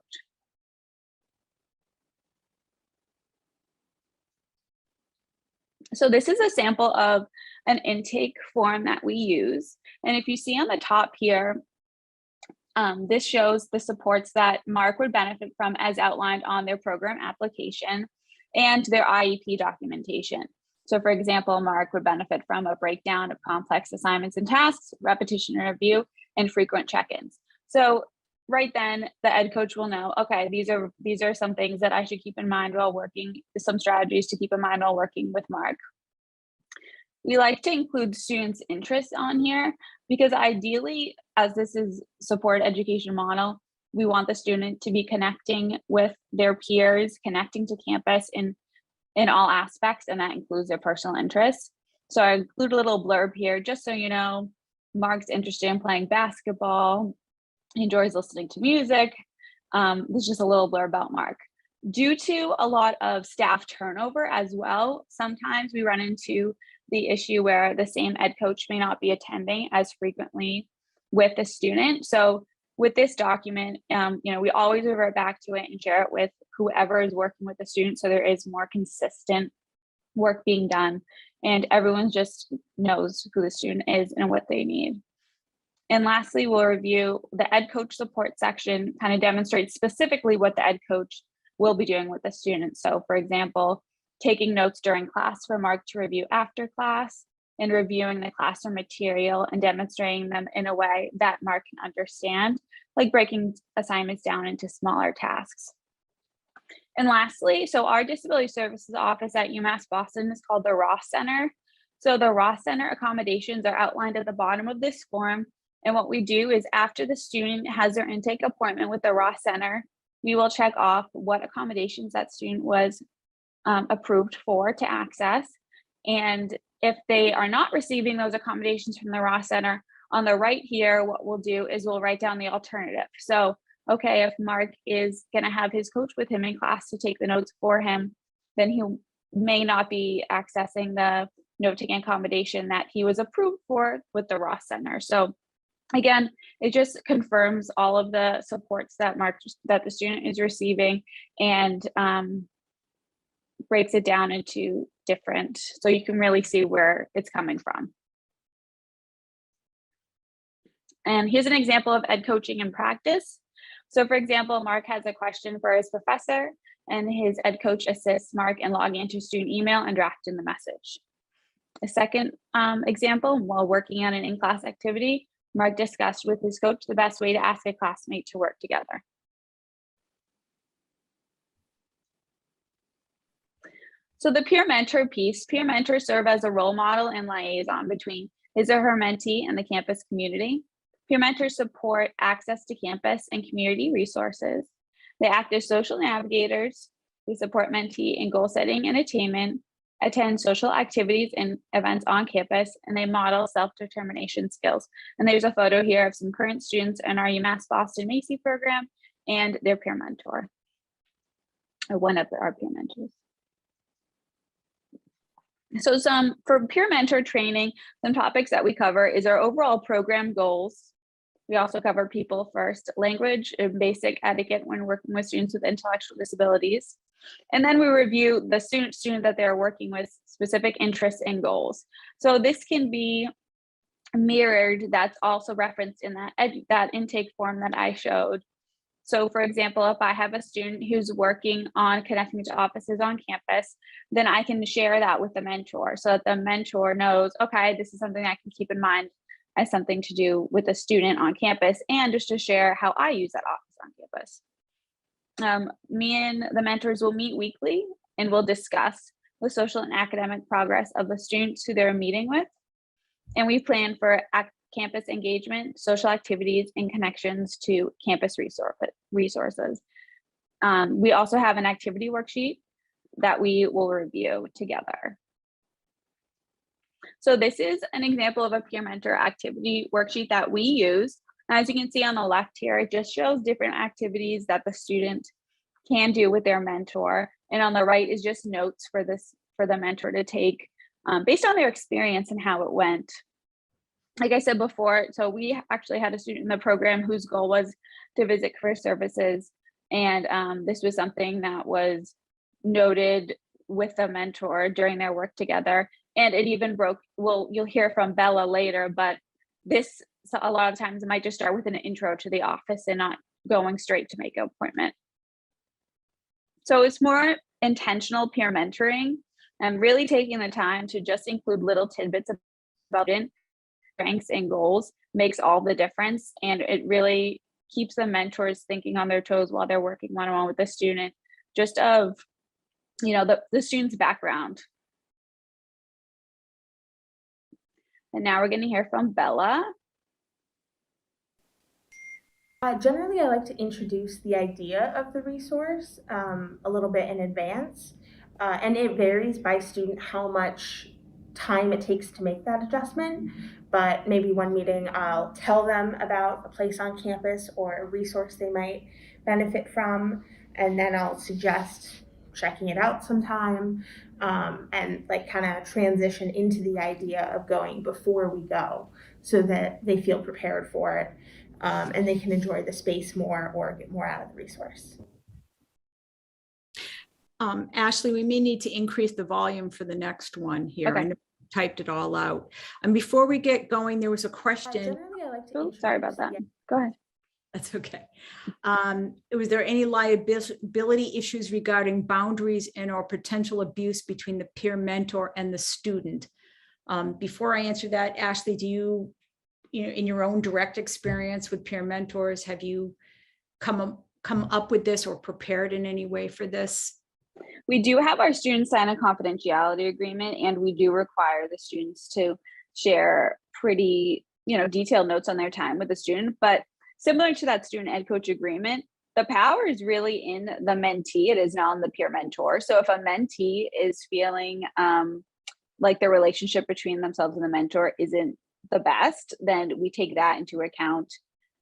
So this is a sample of an intake form that we use. And if you see on the top here, this shows the supports that Mark would benefit from as outlined on their program application and their IEP documentation. So for example, Mark would benefit from a breakdown of complex assignments and tasks, repetition and review, and frequent check-ins. So right then the ed coach will know, okay, these are some things that I should keep in mind while working, some strategies to keep in mind while working with Mark. We like to include students' interests on here because ideally, as this is support education model, we want the student to be connecting with their peers, connecting to campus in all aspects, and that includes their personal interests. So I include a little blurb here, just so you know, Mark's interested in playing basketball, he enjoys listening to music. This is just a little blurb about Mark. Due to a lot of staff turnover as well, sometimes we run into the issue where the same ed coach may not be attending as frequently with the student. So with this document, we always revert back to it and share it with whoever is working with the student, so there is more consistent work being done and everyone just knows who the student is and what they need. And lastly, we'll review the ed coach support section, kind of demonstrates specifically what the ed coach will be doing with the student. So for example, taking notes during class for Mark to review after class, and reviewing the classroom material and demonstrating them in a way that Mark can understand, like breaking assignments down into smaller tasks. And lastly, so our disability services office at UMass Boston is called the Ross Center. So the Ross Center accommodations are outlined at the bottom of this form. And what we do is after the student has their intake appointment with the Ross Center, we will check off what accommodations that student was approved for to access. And if they are not receiving those accommodations from the Ross Center, on the right here, what we'll do is we'll write down the alternative. So, okay, if Mark is gonna have his coach with him in class to take the notes for him, then he may not be accessing the note-taking accommodation that he was approved for with the Ross Center. So again, it just confirms all of the supports that the student is receiving, and breaks it down into different, so you can really see where it's coming from. And here's an example of ed coaching in practice. So for example, Mark has a question for his professor, and his ed coach assists Mark in logging into student email and drafting the message. A second example, while working on an in-class activity, Mark discussed with his coach the best way to ask a classmate to work together. So the peer mentor piece, peer mentors serve as a role model and liaison between his or her mentee and the campus community. Peer mentors support access to campus and community resources. They act as social navigators. They support mentee in goal setting and attainment, attend social activities and events on campus, and they model self-determination skills. And there's a photo here of some current students in our UMass Boston Macy program and their peer mentor, or one of our peer mentors. So for peer mentor training, some topics that we cover is our overall program goals. We also cover people first, language, and basic etiquette when working with students with intellectual disabilities. And then we review the student that they're working with, specific interests and goals. So this can be mirrored, that's also referenced in that intake form that I showed. So for example, if I have a student who's working on connecting to offices on campus, then I can share that with the mentor so that the mentor knows, okay, this is something I can keep in mind as something to do with a student on campus, and just to share how I use that office on campus. Me and the mentors will meet weekly and we'll discuss the social and academic progress of the students who they're meeting with. And we plan for campus engagement, social activities, and connections to campus resources. We also have an activity worksheet that we will review together. So this is an example of a peer mentor activity worksheet that we use. As you can see on the left here, it just shows different activities that the student can do with their mentor. And on the right is just notes for the mentor to take based on their experience and how it went. Like I said before, so we actually had a student in the program whose goal was to visit career services. And this was something that was noted with the mentor during their work together. And it even broke, well, you'll hear from Bella later, but this, so a lot of times it might just start with an intro to the office and not going straight to make an appointment. So it's more intentional peer mentoring and really taking the time to just include little tidbits about it. Strengths and goals makes all the difference, and it really keeps the mentors thinking on their toes while they're working one-on-one with the student, just of, you know, the student's background. And now we're going to hear from Bella. Generally, I like to introduce the idea of the resource a little bit in advance, and it varies by student how much time it takes to make that adjustment. But maybe one meeting I'll tell them about a place on campus or a resource they might benefit from, and then I'll suggest checking it out sometime, and like kind of transition into the idea of going before we go so that they feel prepared for it, and they can enjoy the space more or get more out of the resource. Ashley, we may need to increase the volume for the next one here. Okay. I typed it all out. And before we get going, there was a question. Generally, I like to Oh, sorry about that. Go ahead. That's okay. Was there any liability issues regarding boundaries and or potential abuse between the peer mentor and the student? Before I answer that, Ashley, do you know, in your own direct experience with peer mentors, have you come up with this or prepared in any way for this? We do have our students sign a confidentiality agreement, and we do require the students to share pretty, you know, detailed notes on their time with the student. But similar to that student ed coach agreement, the power is really in the mentee. It is not in the peer mentor. So if a mentee is feeling like the relationship between themselves and the mentor isn't the best, then we take that into account.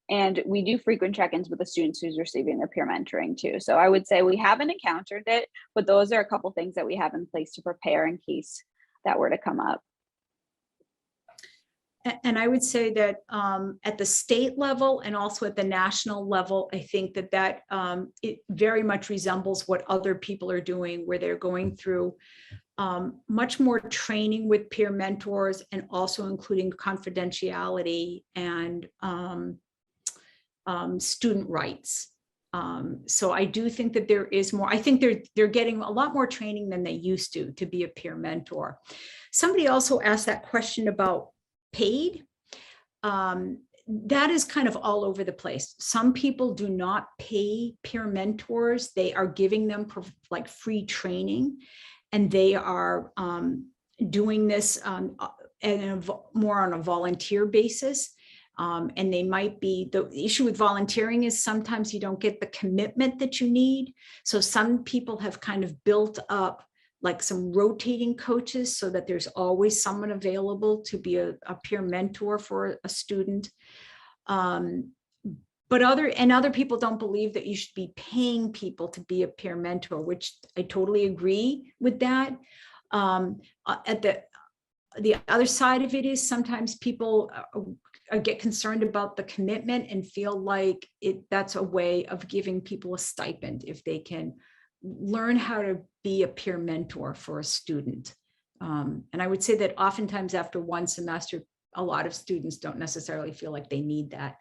And we do frequent check-ins with the students who's receiving the peer mentoring too. So I would say we haven't encountered it, but those are a couple things that we have in place to prepare in case that were to come up. And I would say that at the state level and also at the national level, I think that it very much resembles what other people are doing, where they're going through much more training with peer mentors and also including confidentiality and student rights. So I do think that there is more. I think they're getting a lot more training than they used to be a peer mentor. Somebody also asked that question about paid. That is kind of all over the place. Some people do not pay peer mentors. They are giving them like free training, and they are doing this more on a volunteer basis. And they might be, the issue with volunteering is sometimes you don't get the commitment that you need. So some people have kind of built up like some rotating coaches so that there's always someone available to be a peer mentor for a student. But other people don't believe that you should be paying people to be a peer mentor, which I totally agree with that. At the other side of it is sometimes people get concerned about the commitment and feel like that's a way of giving people a stipend if they can learn how to be a peer mentor for a student. And I would say that oftentimes after one semester, a lot of students don't necessarily feel like they need that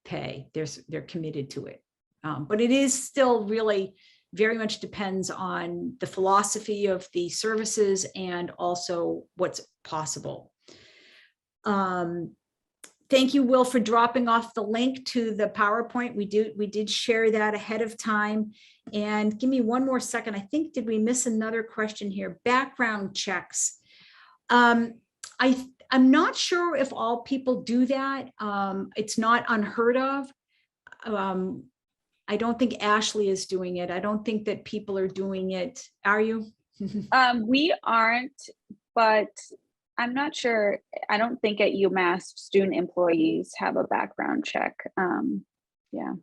pay. They're committed to it. But it is still really very much depends on the philosophy of the services and also what's possible. Thank you, Will, for dropping off the link to the PowerPoint. We did share that ahead of time. And give me one more second. I think, did we miss another question here? Background checks. I'm not sure if all people do that. It's not unheard of. I don't think Ashely is doing it. I don't think that people are doing it. Are you? We aren't, but I'm not sure. I don't think at UMass student employees have a background check. Yeah.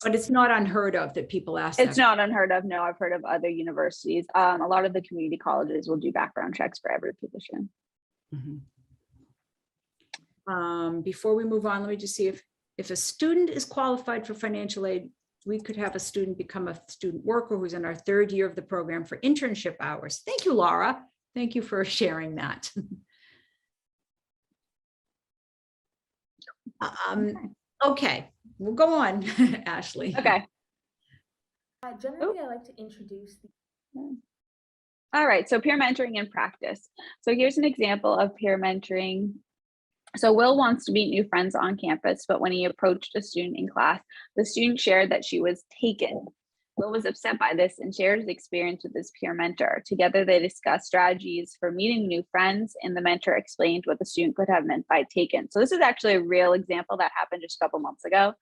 But it's not unheard of that people ask. It's not unheard of. No, I've heard of other universities. A lot of the community colleges will do background checks for every position. Before we move on, let me just see if a student is qualified for financial aid, we could have a student become a student worker who's in our third year of the program for internship hours. Thank you, Laura. Thank you for sharing that. Okay, we'll go on, Ashely. Okay. Generally, I like to introduce All right, so peer mentoring in practice. So here's an example of peer mentoring. So Will wants to meet new friends on campus, but when he approached a student in class, the student shared that she was taken. Will was upset by this and shared his experience with his peer mentor. Together, they discussed strategies for meeting new friends, and the mentor explained what the student could have meant by taken. So this is actually a real example that happened just a couple months ago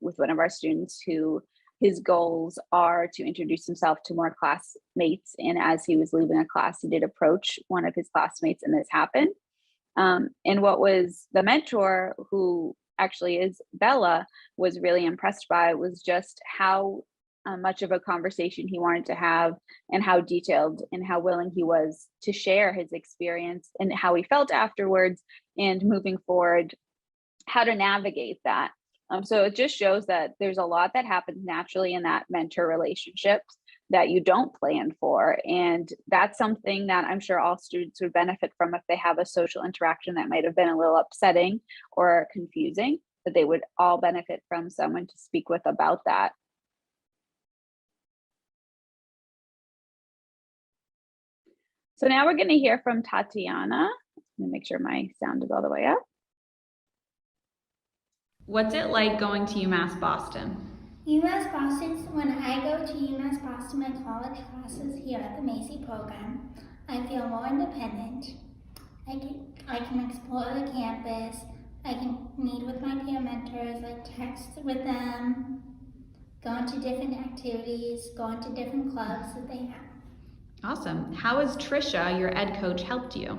with one of our students who his goals are to introduce himself to more classmates. And as he was leaving a class, he did approach one of his classmates and this happened. And what was the mentor, who actually is Bella, was really impressed by was just how much of a conversation he wanted to have and how detailed and how willing he was to share his experience and how he felt afterwards and moving forward, how to navigate that. So it just shows that there's a lot that happens naturally in that mentor relationship that you don't plan for. And that's something that I'm sure all students would benefit from if they have a social interaction that might have been a little upsetting or confusing, that they would all benefit from someone to speak with about that. So now we're going to hear from Tatiana. Let me make sure my sound is all the way up. What's it like going to UMass Boston? UMass Boston, when I go to UMass Boston, my college classes here at the Macy program, I feel more independent. I can explore the campus. I can meet with my peer mentors, like text with them, go into different activities, go into different clubs that they have. Awesome. How has Trisha, your ed coach, helped you?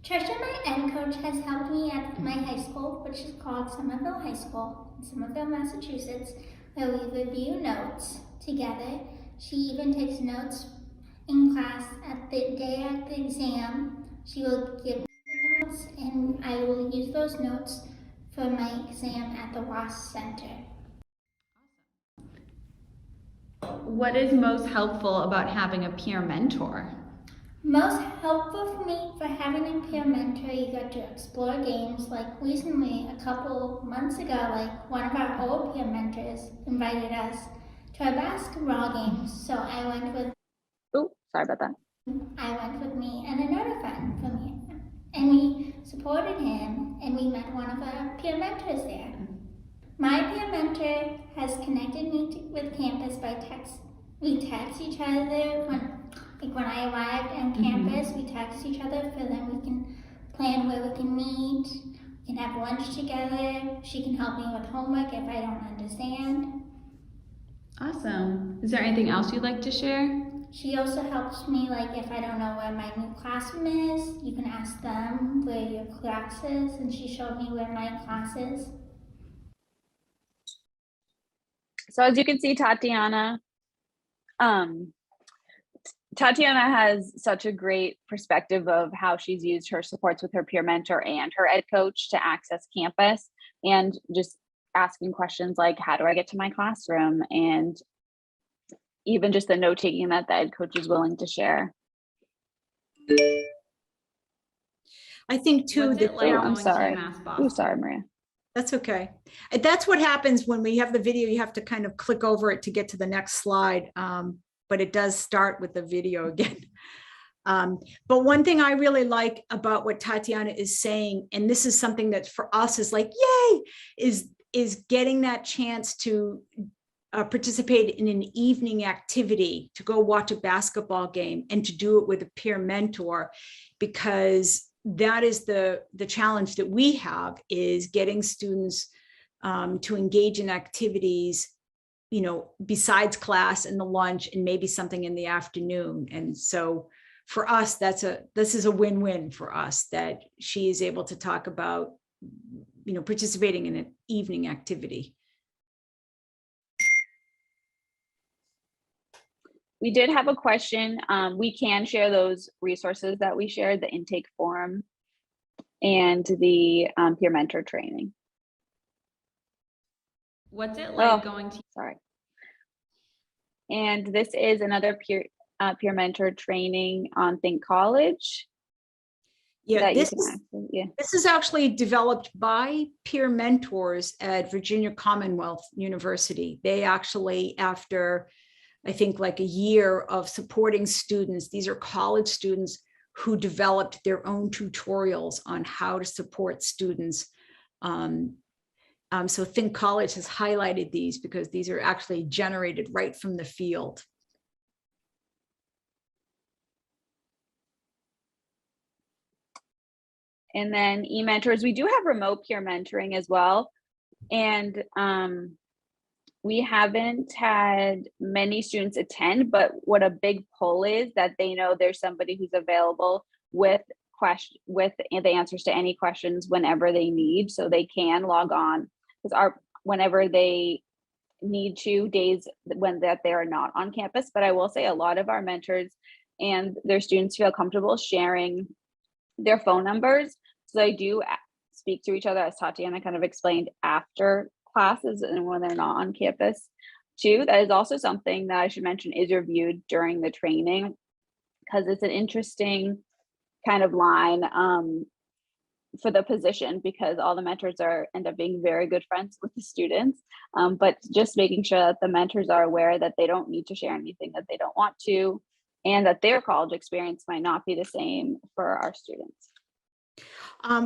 Trisha, my ed coach, has helped me at my high school, which is called Somerville High School in Somerville, Massachusetts, where we review notes together. She even takes notes in class at the day of the exam. She will give me the notes, and I will use those notes for my exam at the Tarjan Center. What is most helpful about having a peer mentor? Most helpful for me for having a peer mentor, you get to explore games. Like recently, a couple months ago, like one of our old peer mentors invited us to a basketball game. So I went with. Oh, sorry about that. I went with me and another friend from here, and we supported him, and we met one of our peer mentors there. My peer mentor has connected me with campus by text. We text each other when I arrived on campus. We text each other, so then we can plan where we can meet, we can have lunch together. She can help me with homework if I don't understand. Awesome. Is there anything else you'd like to share? She also helps me, like if I don't know where my new classroom is, you can ask them where your class is, and she showed me where my class is. So as you can see, Tatiana has such a great perspective of how she's used her supports with her peer mentor and her ed coach to access campus, and just asking questions like, how do I get to my classroom? And even just the note taking that the ed coach is willing to share. I think too, What's it like I'm going to sorry. UMass Oh, Boston? sorry, Maria. that's okay. That's what happens when we have the video. You have to kind of click over it to get to the next slide. But it does start with the video again. But one thing I really like about what Tatiana is saying, and this is something that for us is like, yay, is getting that chance to participate in an evening activity, to go watch a basketball game and to do it with a peer mentor, because that is the challenge that we have, is getting students to engage in activities, you know, besides class and the lunch and maybe something in the afternoon. And so for us, this is a win-win for us, that she is able to talk about, you know, participating in an evening activity. We did have a question. We can share those resources that we shared, the intake form and the peer mentor training. What's it like going to? Sorry. And this is another peer mentor training on Think College. Yeah, this is actually developed by peer mentors at Virginia Commonwealth University. They actually, after I think like a year of supporting students, these are college students who developed their own tutorials on how to support students. So Think College has highlighted these because these are actually generated right from the field. And then e-mentors, we do have remote peer mentoring as well. And we haven't had many students attend, but what a big pull is that they know there's somebody who's available with the answers to any questions whenever they need, so they can log on whenever they need to, days when that they are not on campus. But I will say a lot of our mentors and their students feel comfortable sharing their phone numbers, so they do speak to each other, as Tatiana kind of explained, after classes and when they're not on campus too. That is also something that I should mention is reviewed during the training, because it's an interesting kind of line for the position, because all the mentors end up being very good friends with the students, but just making sure that the mentors are aware that they don't need to share anything that they don't want to, and that their college experience might not be the same for our students.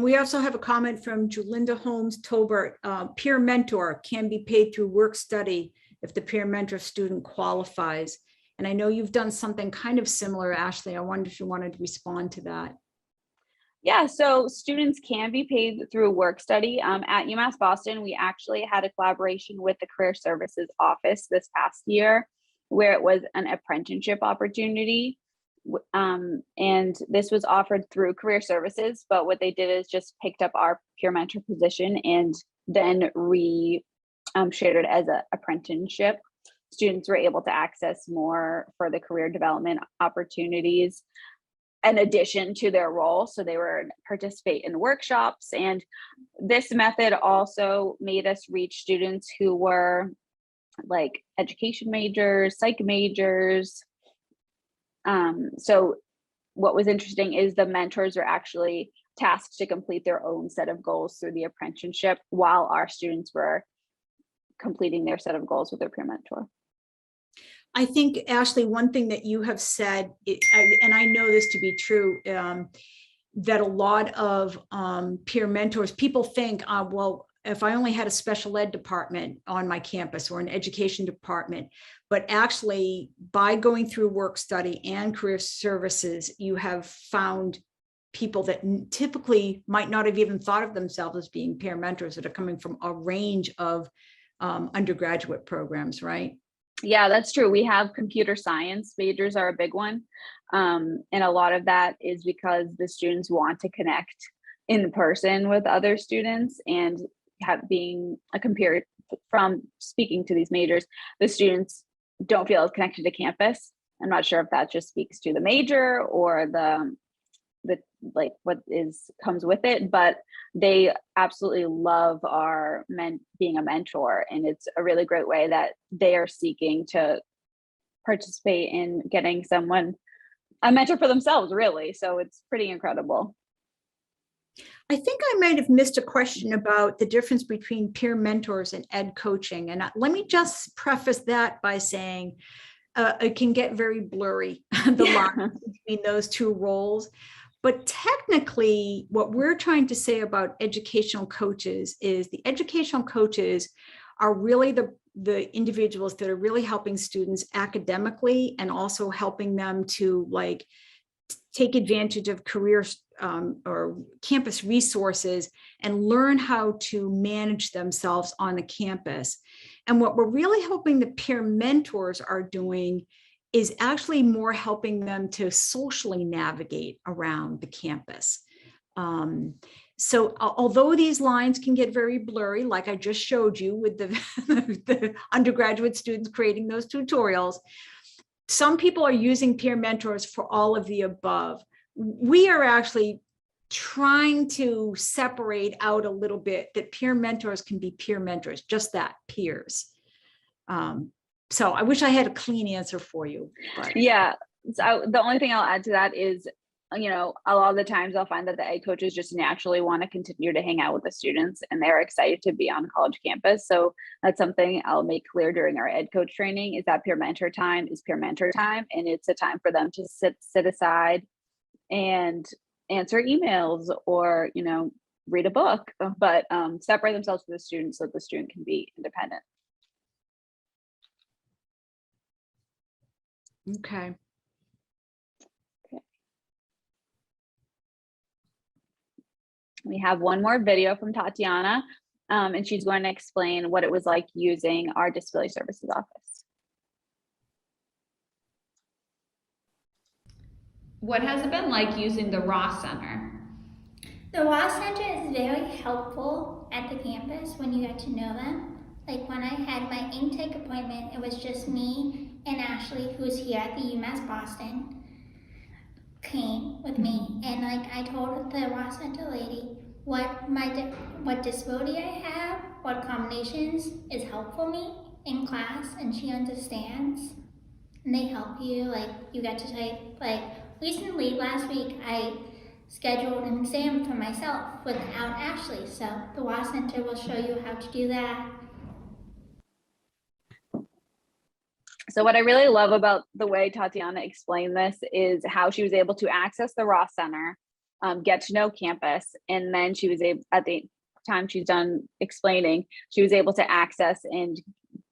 We also have a comment from Julinda Holmes Tolbert. Peer mentor can be paid through work study if the peer mentor student qualifies. And I know you've done something kind of similar, Ashley. I wonder if you wanted to respond to that. Yeah, so students can be paid through work study. At UMass Boston, we actually had a collaboration with the Career Services Office this past year, where it was an apprenticeship opportunity. And this was offered through Career Services, but what they did is just picked up our peer mentor position and then shared it as an apprenticeship. Students were able to access more for the career development opportunities in addition to their role. So they were participate in workshops, and this method also made us reach students who were like education majors, psych majors. So what was interesting is the mentors were actually tasked to complete their own set of goals through the apprenticeship, while our students were completing their set of goals with their peer mentor. I think, Ashley, one thing that you have said, and I know this to be true, that a lot of peer mentors, people think, well, if I only had a special ed department on my campus or an education department, but actually by going through work study and career services, you have found people that typically might not have even thought of themselves as being peer mentors, that are coming from a range of undergraduate programs, right? Yeah, that's true. We have computer science majors are a big one. And a lot of that is because the students want to connect in person with other students, and being a computer, from speaking to these majors, the students don't feel connected to campus. I'm not sure if that just speaks to the major or the like what comes with it, but they absolutely love our being a mentor, and it's a really great way that they are seeking to participate in getting someone a mentor for themselves, really. So it's pretty incredible. I think I might have missed a question about the difference between peer mentors and ed coaching. And let me just preface that by saying it can get very blurry, the line between those two roles. But technically, what we're trying to say about educational coaches is the educational coaches are really the individuals that are really helping students academically, and also helping them to like take advantage of career or campus resources and learn how to manage themselves on the campus. And what we're really hoping the peer mentors are doing is actually more helping them to socially navigate around the campus. So although these lines can get very blurry, like I just showed you with the undergraduate students creating those tutorials, some people are using peer mentors for all of the above. We are actually trying to separate out a little bit that peer mentors can be peer mentors, just that, peers. So I wish I had a clean answer for you. But. Yeah, so the only thing I'll add to that is, you know, a lot of the times I'll find that the ed coaches just naturally want to continue to hang out with the students, and they're excited to be on college campus. So that's something I'll make clear during our ed coach training, is that peer mentor time is peer mentor time, and it's a time for them to sit aside and answer emails or, you know, read a book, but separate themselves from the student so that the student can be independent. Okay. We have one more video from Tatiana, and she's going to explain what it was like using our disability services office. What has it been like using the Ross Center? The Ross Center is very helpful at the campus when you get to know them. Like when I had my intake appointment, it was just me and Ashley, who's here at the UMass Boston, came with me, and like I told the Ross Center lady what disability I have, what combinations is helpful me in class, and she understands. And they help you, like you get to take, like recently last week I scheduled an exam for myself without Ashley, so the Ross Center will show you how to do that. So what I really love about the way Tatiana explained this is how she was able to access the Ross Center, get to know campus, and then she was able, at the time she's done explaining, she was able to access and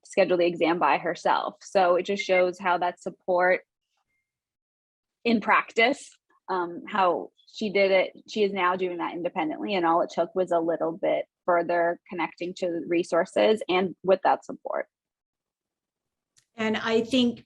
schedule the exam by herself. So it just shows how that support in practice, how she did it. She is now doing that independently, and all it took was a little bit further connecting to resources and with that support. And I think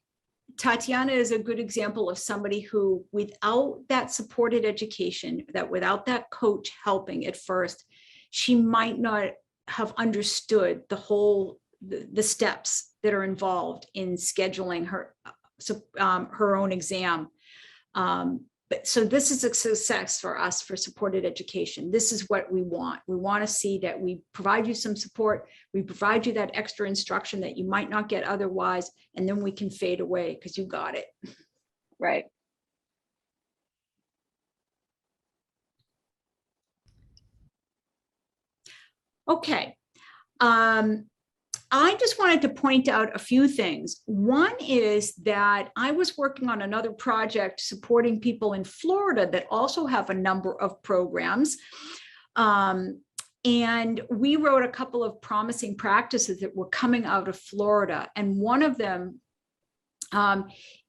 Tatiana is a good example of somebody who, without that supported education, that without that coach helping at first, she might not have understood the steps that are involved in scheduling her own exam. But so this is a success for us for supported education. This is what we want. We want to see that we provide you some support. We provide you that extra instruction that you might not get otherwise, and then we can fade away because you got it. Right. Okay. I just wanted to point out a few things. One is that I was working on another project supporting people in Florida that also have a number of programs. And we wrote a couple of promising practices that were coming out of Florida. And one of them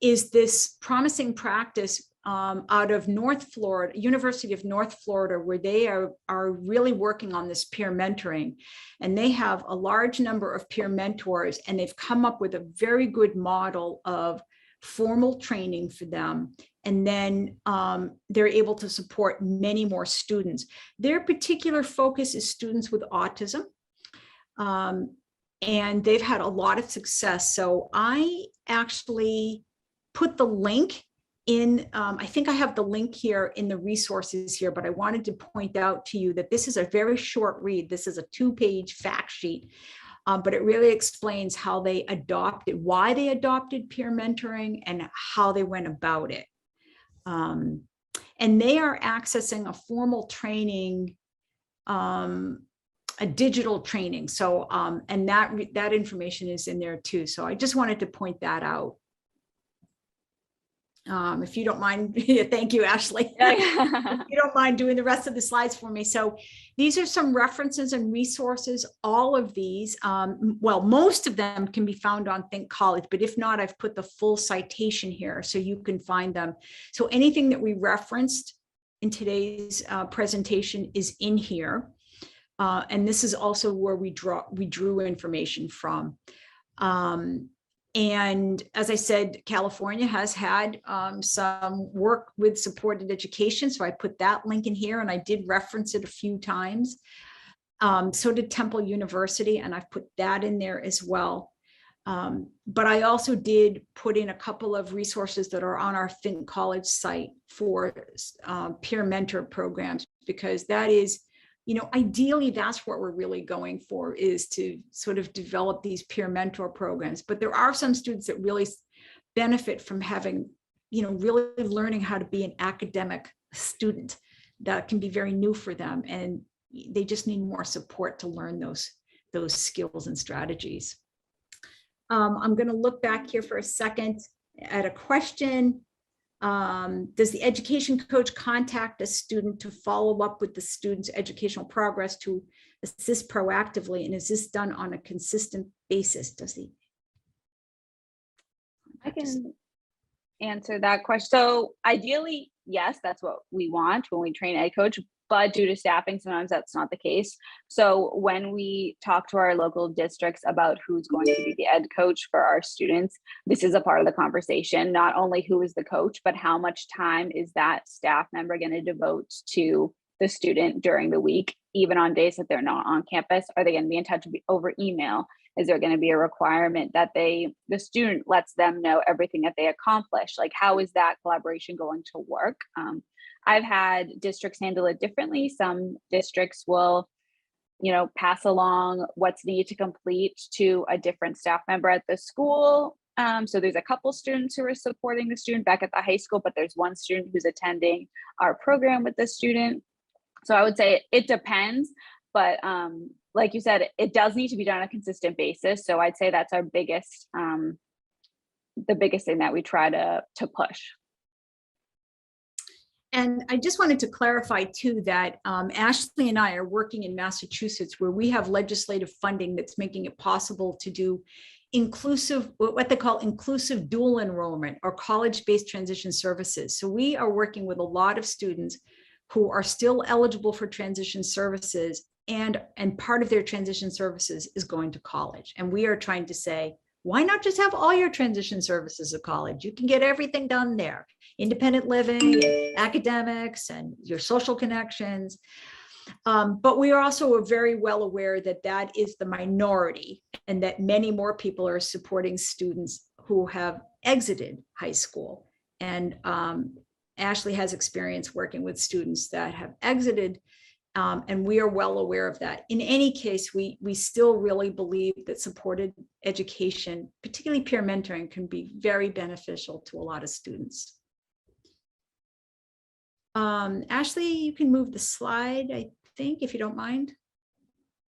is this promising practice out of North Florida, University of North Florida, where they are really working on this peer mentoring. And they have a large number of peer mentors, and they've come up with a very good model of formal training for them. And then they're able to support many more students. Their particular focus is students with autism. And they've had a lot of success. So I actually put the link in, I think I have the link here in the resources here, but I wanted to point out to you that this is a very short read. This is a 2-page fact sheet, but it really explains how they adopted, why they adopted peer mentoring and how they went about it. And they are accessing a formal training, a digital training. So, and that information is in there too. So I just wanted to point that out. If you don't mind, thank you, Ashely. If you don't mind doing the rest of the slides for me. So these are some references and resources. All of these, well, most of them can be found on Think College, but if not, I've put the full citation here so you can find them. So anything that we referenced in today's presentation is in here. And this is also where we drew information from. And as I said, California has had some work with supported education. So I put that link in here, and I did reference it a few times. So did Temple University, and I've put that in there as well. But I also did put in a couple of resources that are on our Think College site for peer mentor programs, because that is, you know, ideally, that's what we're really going for, is to sort of develop these peer mentor programs. But there are some students that really benefit from having, you know, really learning how to be an academic student. That can be very new for them, and they just need more support to learn those skills and strategies. I'm going to look back here for a second at a question. Does the education coach contact a student to follow up with the student's educational progress to assist proactively? And is this done on a consistent basis? Does he? I can answer that question. So ideally, yes, that's what we want when we train ed coach, but due to staffing, sometimes that's not the case. So when we talk to our local districts about who's going to be the ed coach for our students, this is a part of the conversation. Not only who is the coach, but how much time is that staff member going to devote to the student during the week, even on days that they're not on campus? Are they going to be in touch over email? Is there going to be a requirement that the student lets them know everything that they accomplish? Like, how is that collaboration going to work? I've had districts handle it differently. Some districts will, you know, pass along what's needed to complete to a different staff member at the school. So there's a couple students who are supporting the student back at the high school, but there's one student who's attending our program with the student. So I would say it depends, but like you said, it does need to be done on a consistent basis. So I'd say that's our biggest, the biggest thing that we try to push. And I just wanted to clarify too that Ashely and I are working in Massachusetts, where we have legislative funding that's making it possible to do inclusive, what they call inclusive dual enrollment or college-based transition services. So we are working with a lot of students who are still eligible for transition services, and part of their transition services is going to college. And we are trying to say, why not just have all your transition services at college? You can get everything done there. Independent living, and academics, and your social connections. But we are also very well aware that that is the minority, and that many more people are supporting students who have exited high school. And Ashely has experience working with students that have exited, and we are well aware of that. In any case, we still really believe that supported education, particularly peer mentoring, can be very beneficial to a lot of students. Ashely, you can move the slide, I think, if you don't mind.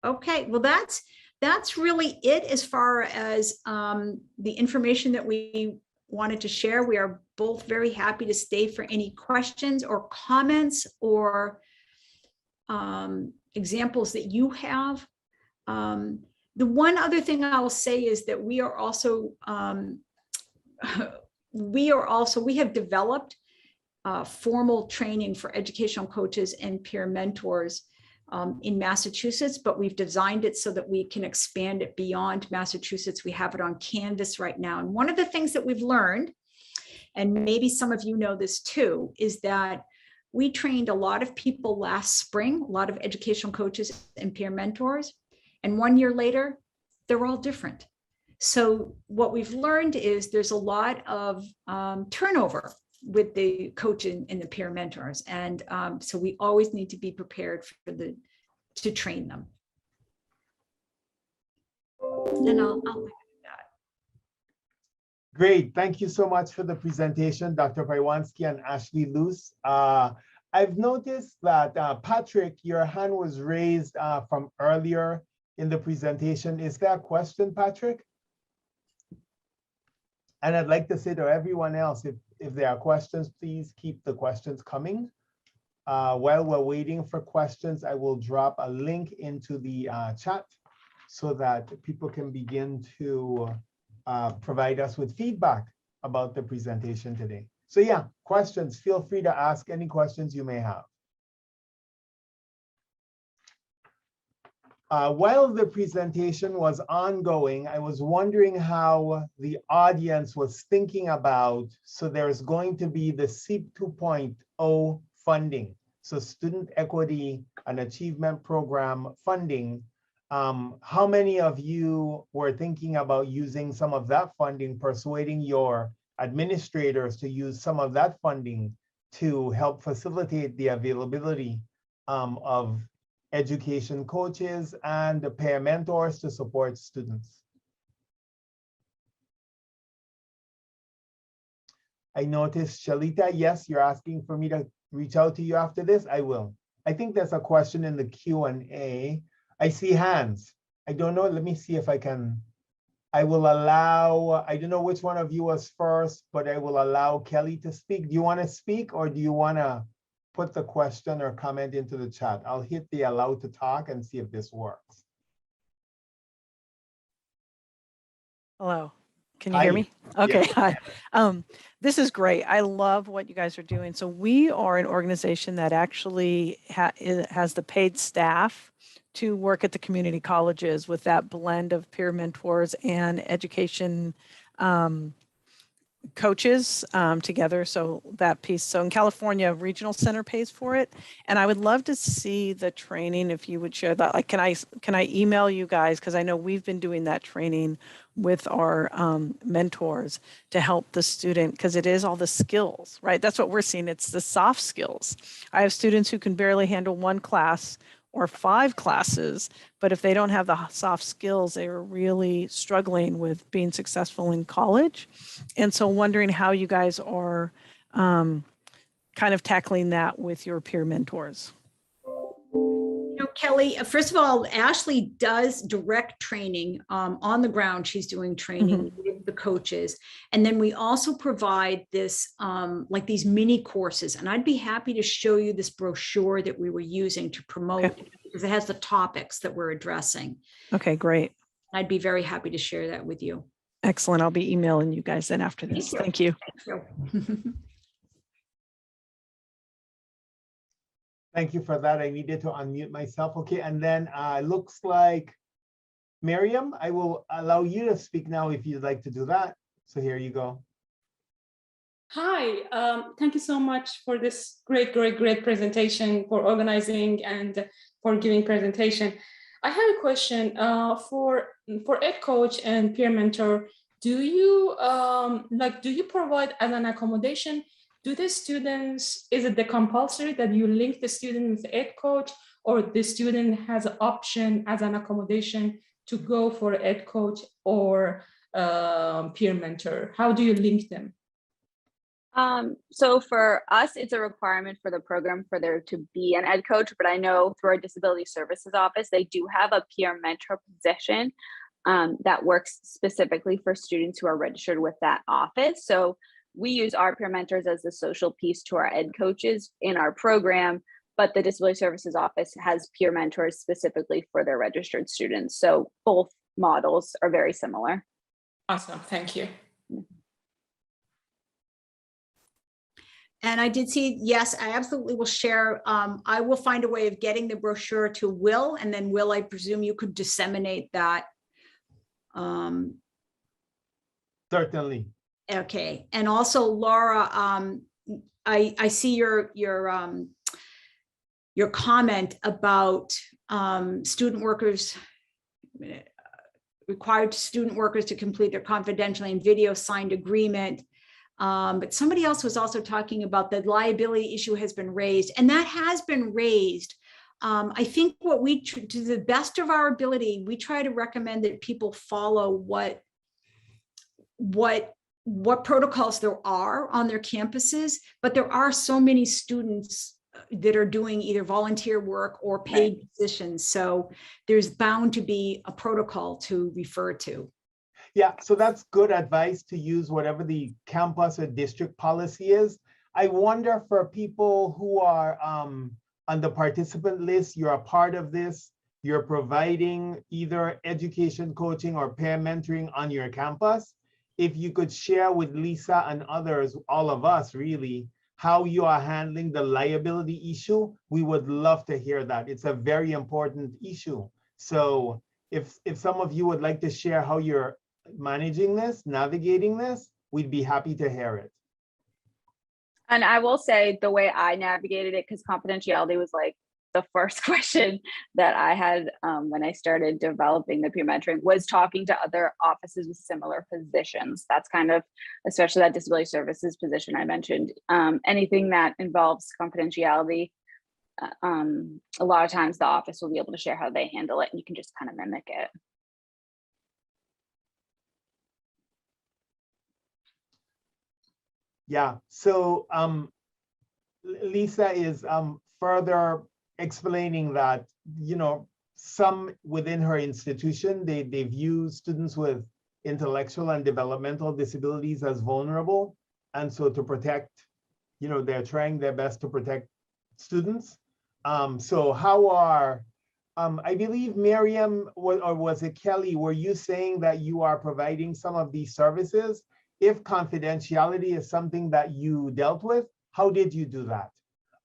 Okay, well, that's really it as far as the information that we wanted to share. We are both very happy to stay for any questions or comments or examples that you have. The one other thing I will say is that we have developed formal training for educational coaches and peer mentors in Massachusetts, but we've designed it so that we can expand it beyond Massachusetts. We have it on Canvas right now. And one of the things that we've learned, and maybe some of you know this too, is that we trained a lot of people last spring, a lot of educational coaches and peer mentors, and 1 year later, they're all different. So what we've learned is there's a lot of turnover with the coach and the peer mentors. And so we always need to be prepared to train them. And I'll leave it at that. Great. Thank you so much for the presentation, Dr. Paiewonsky and Ashely Luce. I've noticed that Patrick, your hand was raised from earlier in the presentation. Is there a question, Patrick? And I'd like to say to everyone else, if there are questions, please keep the questions coming. While we're waiting for questions, I will drop a link into the chat so that people can begin to provide us with feedback about the presentation today. So yeah, questions, feel free to ask any questions you may have. While the presentation was ongoing, I was wondering how the audience was thinking about, so there's going to be the SEEP 2.0 funding. So Student Equity and Achievement Program funding. How many of you were thinking about using some of that funding, persuading your administrators to use some of that funding to help facilitate the availability of education coaches and the peer mentors to support students? I noticed, Shalita, yes, you're asking for me to reach out to you after this. I will. I think there's a question in the Q&A. I see hands. I don't know. Let me see if I can. I will allow, I don't know which one of you was first, but I will allow Kelly to speak. Do you want to speak, or do you want to put the question or comment into the chat? I'll hit the allow to talk and see if this works. Hello, can you hear me? Okay, Yeah. hi. This is great. I love what you guys are doing. So we are an organization that actually has the paid staff to work at the community colleges with that blend of peer mentors and education coaches together. So that piece. So in California, Regional Center pays for it. And I would love to see the training if you would share that. Like, can I email you guys? Because I know we've been doing that training with our mentors to help the student, because it is all the skills, right? That's what we're seeing. It's the soft skills. I have students who can barely handle one class or 5 classes, but if they don't have the soft skills, they are really struggling with being successful in college. And so wondering how you guys are kind of tackling that with your peer mentors. You know, Kelly, first of all, Ashely does direct training on the ground. She's doing training with the coaches. And then we also provide this, like these mini courses. And I'd be happy to show you this brochure that we were using to promote, because it has the topics that we're addressing. Okay, great. I'd be very happy to share that with you. Excellent. I'll be emailing you guys then after this. Thank you. Thank you. Thank you for that. I needed to unmute myself. Okay, and then it looks like Miriam, I will allow you to speak now if you'd like to do that. So here you go. Hi, thank you so much for this great presentation, for organizing and for giving presentation. I have a question for Ed Coach and Peer Mentor. Do you provide as an accommodation? Do the students, is it the compulsory that you link the student with Ed Coach, or the student has an option as an accommodation to go for Ed Coach or Peer Mentor? How do you link them? So for us, it's a requirement for the program for there to be an Ed Coach, but I know through our Disability Services Office, they do have a peer mentor position that works specifically for students who are registered with that office. So we use our peer mentors as the social piece to our Ed Coaches in our program, but the Disability Services Office has peer mentors specifically for their registered students. So both models are very similar. Awesome, thank you. And I did see, yes, I absolutely will share. I will find a way of getting the brochure to Will, and then Will, I presume you could disseminate that. Certainly. Okay, and also Laura, I see your comment about student workers, required student workers to complete their confidentially and video signed agreement. But somebody else was also talking about the liability issue has been raised, and that has been raised. I think what we, to the best of our ability, we try to recommend that people follow what protocols there are on their campuses, but there are so many students that are doing either volunteer work or paid positions. So there's bound to be a protocol to refer to. Yeah, so that's good advice to use whatever the campus or district policy is. I wonder for people who are on the participant list, you're a part of this, you're providing either education coaching or peer mentoring on your campus. If you could share with Lisa and others, all of us really, how you are handling the liability issue, we would love to hear that. It's a very important issue. So if some of you would like to share how you're managing this, navigating this, we'd be happy to hear it. And I will say the way I navigated it, because confidentiality was like the first question that I had when I started developing the peer mentoring, was talking to other offices with similar positions. That's kind of, especially that disability services position I mentioned, anything that involves confidentiality, a lot of times the office will be able to share how they handle it, and you can just kind of mimic it. Yeah, so Lisa is further explaining that, you know, some within her institution, they view students with intellectual and developmental disabilities as vulnerable. And so to protect, you know, they're trying their best to protect students. So how are, I believe Miriam, or was it Kelly, were you saying that you are providing some of these services? If confidentiality is something that you dealt with, how did you do that?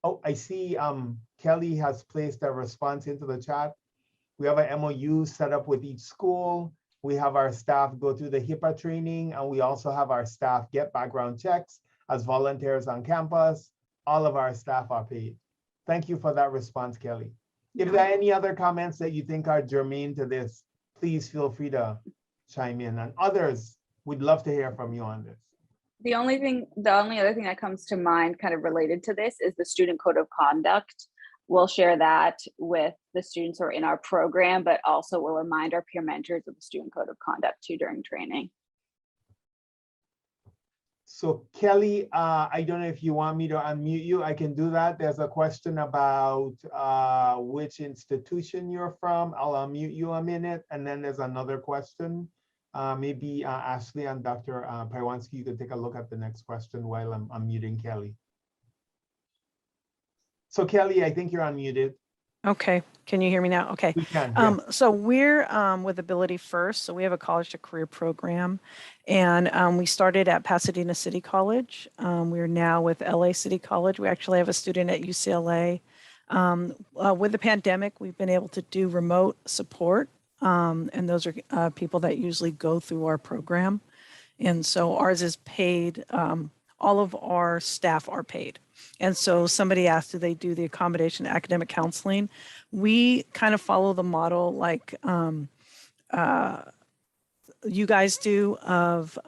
Oh, I see Kelly has placed a response into the chat. We have an MOU set up with each school. We have our staff go through the HIPAA training, and we also have our staff get background checks as volunteers on campus. All of our staff are paid. Thank you for that response, Kelly. If there are any other comments that you think are germane to this, please feel free to chime in, and others, we'd love to hear from you on this. The only other thing that comes to mind kind of related to this is the student code of conduct. We'll share that with the students who are in our program, but also we'll remind our peer mentors of the student code of conduct too during training. So Kelly, I don't know if you want me to unmute you. I can do that. There's a question about which institution you're from. I'll unmute you a minute. And then there's another question. Maybe Ashley and Dr. Paiewonsky, you could take a look at the next question while I'm muting Kelly. So Kelly, I think you're unmuted. Okay, can you hear me now? Okay. We can, yes. So we're with Ability First. So we have a college to career program, and we started at Pasadena City College. We're now with LA City College. We actually have a student at UCLA. With the pandemic, we've been able to do remote support. And those are people that usually go through our program. And so ours is paid. All of our staff are paid. And so somebody asked, do they do the accommodation academic counseling? We kind of follow the model like you guys do of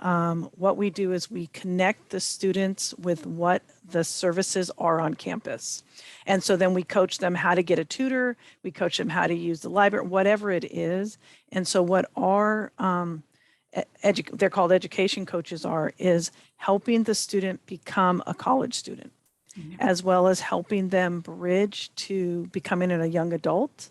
what we do is we connect the students with what the services are on campus. And so then we coach them how to get a tutor, we coach them how to use the library, whatever it is. And so what our, they're called education coaches is helping the student become a college student, as well as helping them bridge to becoming a young adult.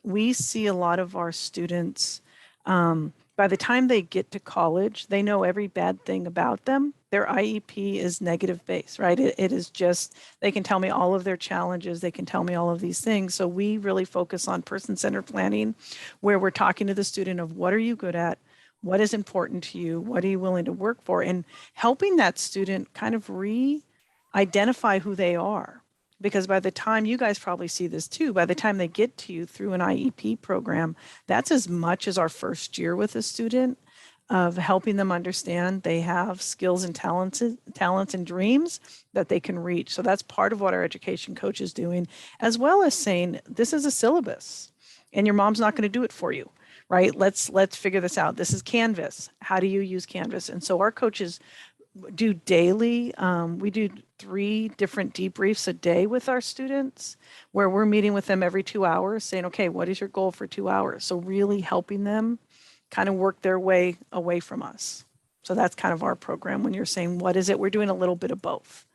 We see a lot of our students, by the time they get to college, they know every bad thing about them. Their IEP is negative based, right? It is just, they can tell me all of their challenges. They can tell me all of these things. So we really focus on person-centered planning, where we're talking to the student of what are you good at? What is important to you? What are you willing to work for? And helping that student kind of identify who they are. Because by the time, you guys probably see this too, by the time they get to you through an IEP program, that's as much as our first year with a student, of helping them understand they have skills and talents and dreams that they can reach. So that's part of what our education coach is doing, as well as saying, this is a syllabus and your mom's not going to do it for you, right? Let's figure this out. This is Canvas. How do you use Canvas? And so our coaches do daily, we do 3 different debriefs a day with our students, where we're meeting with them every 2 hours saying, okay, what is your goal for 2 hours? So really helping them kind of work their way away from us. So that's kind of our program. When you're saying, what is it? We're doing a little bit of both,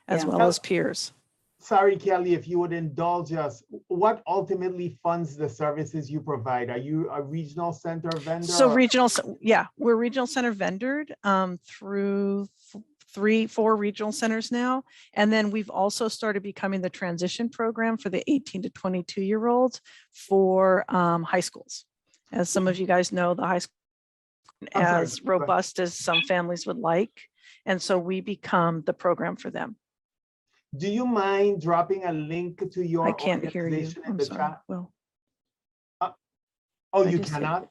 as well as peers. Sorry, Kelly, if you would indulge us, what ultimately funds the services you provide? Are you a regional center vendor? So we're regional center vendored through 3-4 regional centers now. And then we've also started becoming the transition program for the 18 to 22-year-olds for high schools. As some of you guys know, the high school as robust as some families would like. And so we become the program for them. Do you mind dropping a link to your I can't hear you. organization in I'm the sorry. chat? Well, Oh, I you just said- cannot?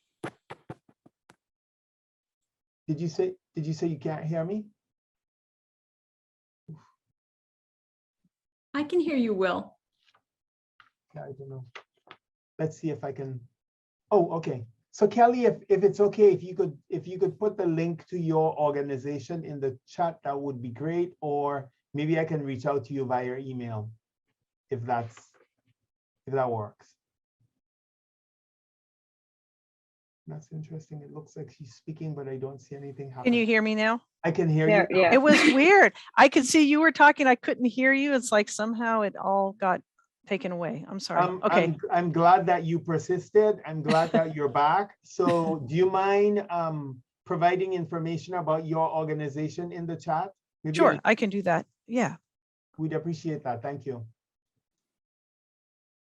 Did you say you can't hear me? I can hear you, Will. Yeah, I don't know. Let's see if I can. Oh, okay. So Kelly, if it's okay, if you could put the link to your organization in the chat, that would be great. Or maybe I can reach out to you via email if that works. That's interesting. It looks like she's speaking, but I don't see anything happening. can you hear me now? I can hear you. Yeah. It was weird. I could see you were talking. I couldn't hear you. It's like somehow it all got taken away. I'm sorry. Okay. I'm glad that you persisted. I'm glad that you're back. So do you mind providing information about your organization in the chat? Maybe Sure, I can do that. Yeah. We'd appreciate that. Thank you.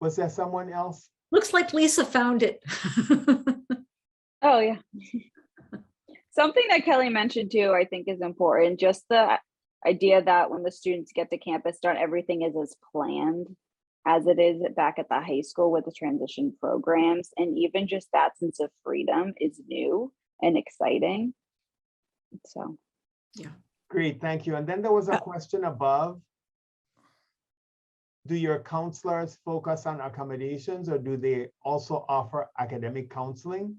Was there someone else? Looks like Lisa found it. Oh, yeah. Something that Kelly mentioned too, I think is important. Just the idea that when the students get to campus, not everything is as planned as it is back at the high school with the transition programs. And even just that sense of freedom is new and exciting. So, yeah. Great, thank you. And then there was a question above. Do your counselors focus on accommodations, or do they also offer academic counseling?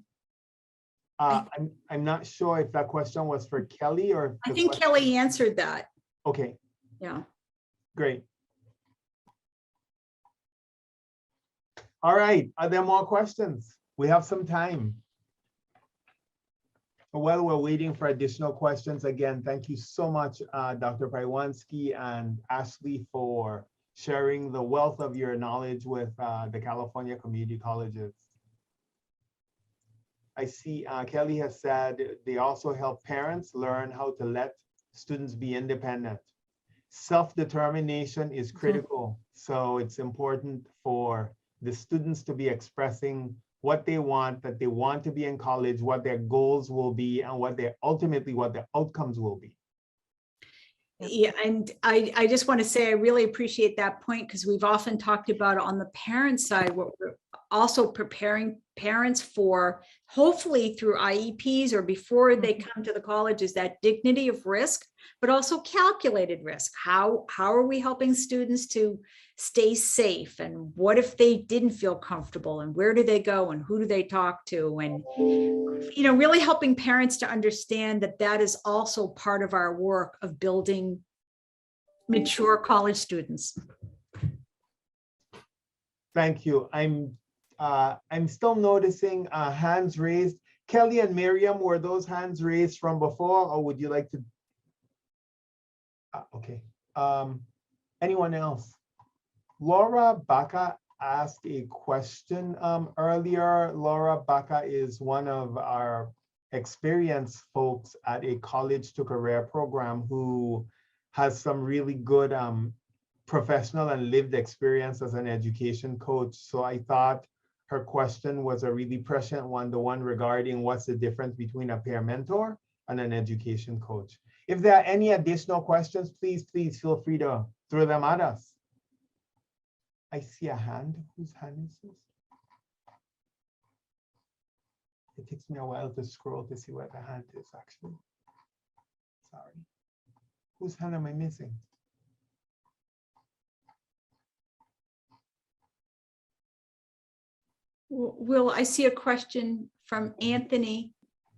I'm not sure if that question was for Kelly or. I think Kelly answered that. Okay. Yeah. Great. All right, are there more questions? We have some time. While we're waiting for additional questions, again, thank you so much, Dr. Paiewonsky and Ashely, for sharing the wealth of your knowledge with the California community colleges. I see Kelly has said they also help parents learn how to let students be independent. Self-determination is critical. So it's important for the students to be expressing what they want, that they want to be in college, what their goals will be, and what their outcomes will be. Yeah, and I just want to say I really appreciate that point, because we've often talked about on the parent side, what we're also preparing parents for, hopefully through IEPs or before they come to the college, is that dignity of risk, but also calculated risk. How are we helping students to stay safe? And what if they didn't feel comfortable? And where do they go? And who do they talk to? And, you know, really helping parents to understand that that is also part of our work of building mature college students. Thank you. I'm still noticing hands raised. Kelly and Miriam, were those hands raised from before, or would you like to? Okay. Anyone else? Laura Baca asked a question earlier. Laura Baca is one of our experienced folks at a college to career program who has some really good professional and lived experience as an education coach. So I thought her question was a really prescient one, the one regarding what's the difference between a peer mentor and an education coach. If there are any additional questions, please feel free to throw them at us. I see a hand. Whose hand is this? It takes me a while to scroll to see where the hand is, actually. Sorry. Whose hand am I missing? Will, I see a question from Anthony.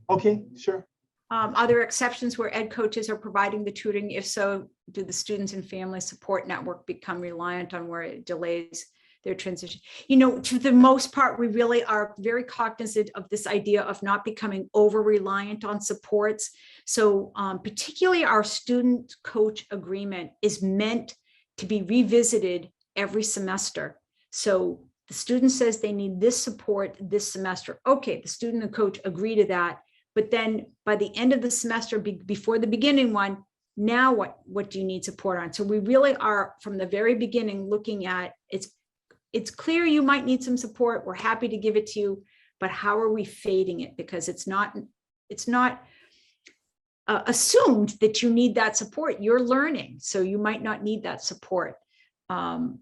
Okay, sure. Are there exceptions where ed coaches are providing the tutoring? If so, do the students and family support network become reliant on where it delays their transition? You know, to the most part, we really are very cognizant of this idea of not becoming over reliant on supports. So particularly our student coach agreement is meant to be revisited every semester. So the student says they need this support this semester. Okay, the student and coach agree to that. But then by the end of the semester, before the beginning one, now what do you need support on? So we really are from the very beginning looking at it's clear you might need some support. We're happy to give it to you, but how are we fading it? Because it's not assumed that you need that support. You're learning, so you might not need that support, you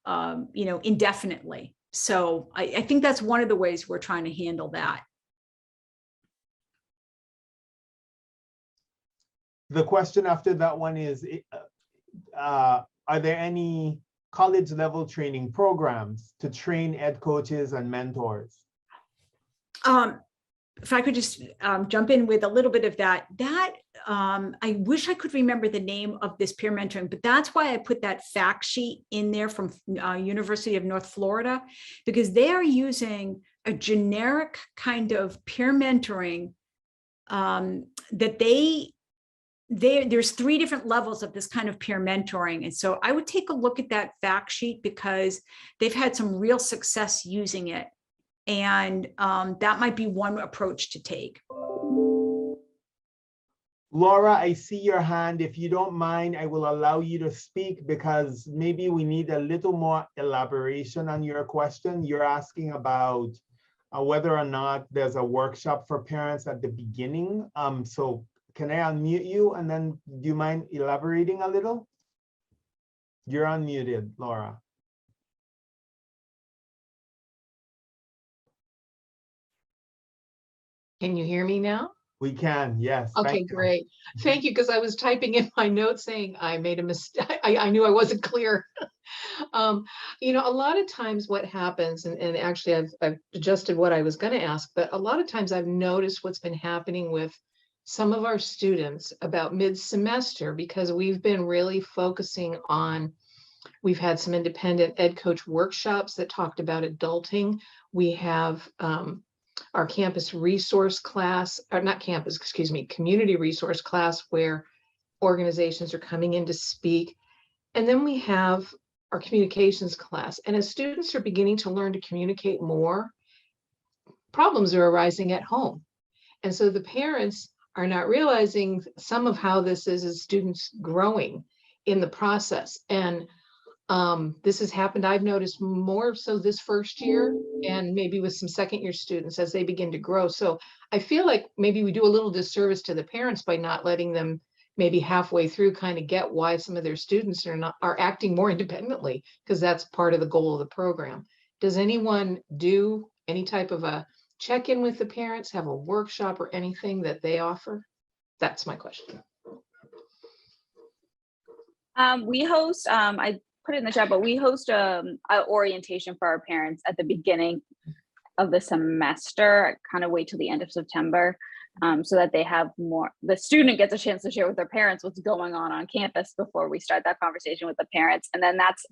know, indefinitely. So I think that's one of the ways we're trying to handle that. The question after that one is, are there any college level training programs to train ed coaches and mentors? If I could just jump in with a little bit of that, I wish I could remember the name of this peer mentoring, but that's why I put that fact sheet in there from University of North Florida, because they are using a generic kind of peer mentoring that there's 3 different levels of this kind of peer mentoring. And so I would take a look at that fact sheet because they've had some real success using it. And that might be one approach to take. Laura, I see your hand. If you don't mind, I will allow you to speak because maybe we need a little more elaboration on your question. You're asking about whether or not there's a workshop for parents at the beginning. So can I unmute you and then do you mind elaborating a little? You're unmuted, Laura. Can you hear me now? We can, yes. Okay, great. Thank you, because I was typing in my notes saying I made a mistake. I knew I wasn't clear. You know, a lot of times what happens, and actually I've adjusted what I was going to ask, but a lot of times I've noticed what's been happening with some of our students about mid-semester, because we've been really focusing on, we've had some independent ed coach workshops that talked about adulting. We have our campus resource class, or not campus, excuse me, community resource class where organizations are coming in to speak. And then we have our communications class. And as students are beginning to learn to communicate more, problems are arising at home. And so the parents are not realizing some of how this is as students growing in the process. And this has happened, I've noticed more so this first year and maybe with some second year students as they begin to grow. So I feel like maybe we do a little disservice to the parents by not letting them maybe halfway through kind of get why some of their students are acting more independently, because that's part of the goal of the program. Does anyone do any type of a check-in with the parents, have a workshop or anything that they offer? That's my question. We host, I put it in the chat, but we host an orientation for our parents at the beginning of the semester. I kind of wait till the end of September so that they have more, the student gets a chance to share with their parents what's going on campus before we start that conversation with the parents. And then that's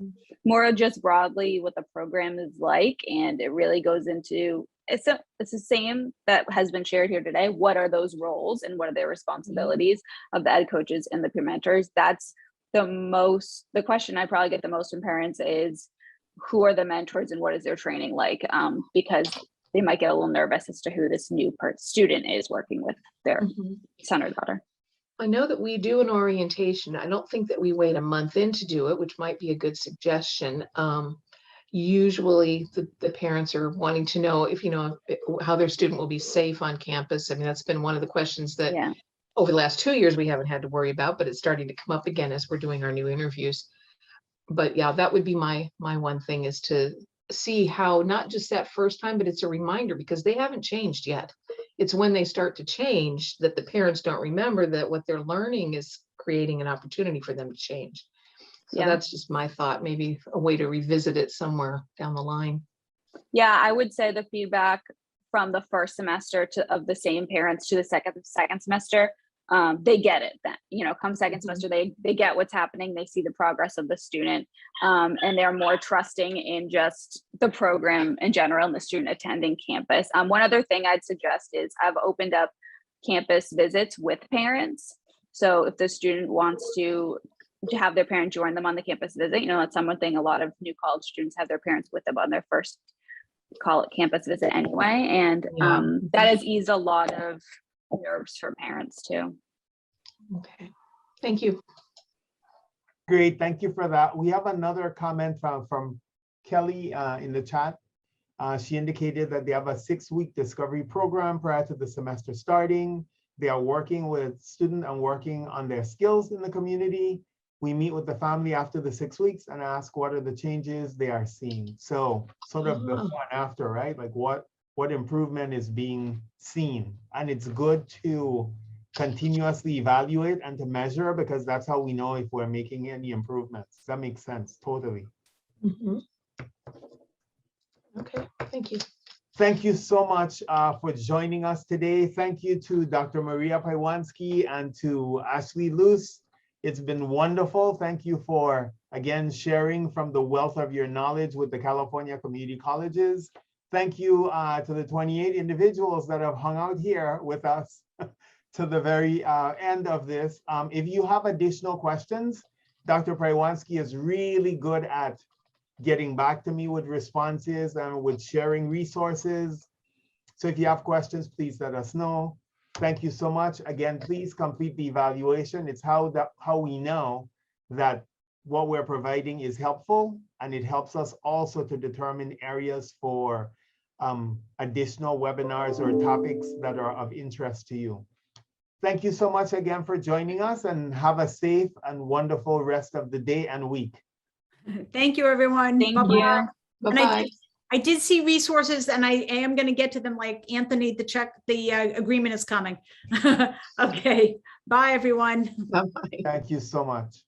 more just broadly what the program is like. And it really goes into, it's the same that has been shared here today. What are those roles and what are their responsibilities of the ed coaches and the peer mentors? That's the question I probably get the most from parents is, who are the mentors and what is their training like? Because they might get a little nervous as to who this new student is working with their son or daughter. I know that we do an orientation. I don't think that we wait a month in to do it, which might be a good suggestion. Usually the parents are wanting to know if, how their student will be safe on campus. I mean, that's been one of the questions that over the last 2 years, we haven't had to worry about, but it's starting to come up again as we're doing our new interviews. But yeah, that would be my one thing, is to see how, not just that first time, but it's a reminder, because they haven't changed yet. It's when they start to change that the parents don't remember that what they're learning is creating an opportunity for them to change. So Yeah. that's just my thought, maybe a way to revisit it somewhere down the line. Yeah, I would say the feedback from the first semester of the same parents to the second semester, they get it then, you know, come second semester, they get what's happening, they see the progress of the student, and they're more trusting in just the program in general and the student attending campus. One other thing I'd suggest is I've opened up campus visits with parents. So if the student wants to have their parent join them on the campus visit, you know, that's one thing, a lot of new college students have their parents with them on their first, call it campus visit anyway. And that has eased a lot of nerves for parents too. Okay, thank you. Great, thank you for that. We have another comment from Kelly in the chat. She indicated that they have a 6-week discovery program prior to the semester starting. They are working with students and working on their skills in the community. We meet with the family after the 6 weeks and ask what are the changes they are seeing. So sort of before and after, right? Like what improvement is being seen. And it's good to continuously evaluate and to measure, because that's how we know if we're making any improvements. That makes sense, totally. Okay, thank you. Thank you so much for joining us today. Thank you to Dr. Maria Paiewonsky and to Ashely Luce. It's been wonderful. Thank you for, again, sharing from the wealth of your knowledge with the California community colleges. Thank you to the 28 individuals that have hung out here with us to the very end of this. If you have additional questions, Dr. Paiewonsky is really good at getting back to me with responses and with sharing resources. So if you have questions, please let us know. Thank you so much. Again, please complete the evaluation. It's how we know that what we're providing is helpful, and it helps us also to determine areas for additional webinars or topics that are of interest to you. Thank you so much again for joining us, and have a safe and wonderful rest of the day and week. Thank you, everyone. Thank Bye-bye. you. And Bye-bye. I did see resources, and I am going to get to them, like Anthony, the agreement is coming. Okay. Bye, everyone. Bye-bye. Thank you so much.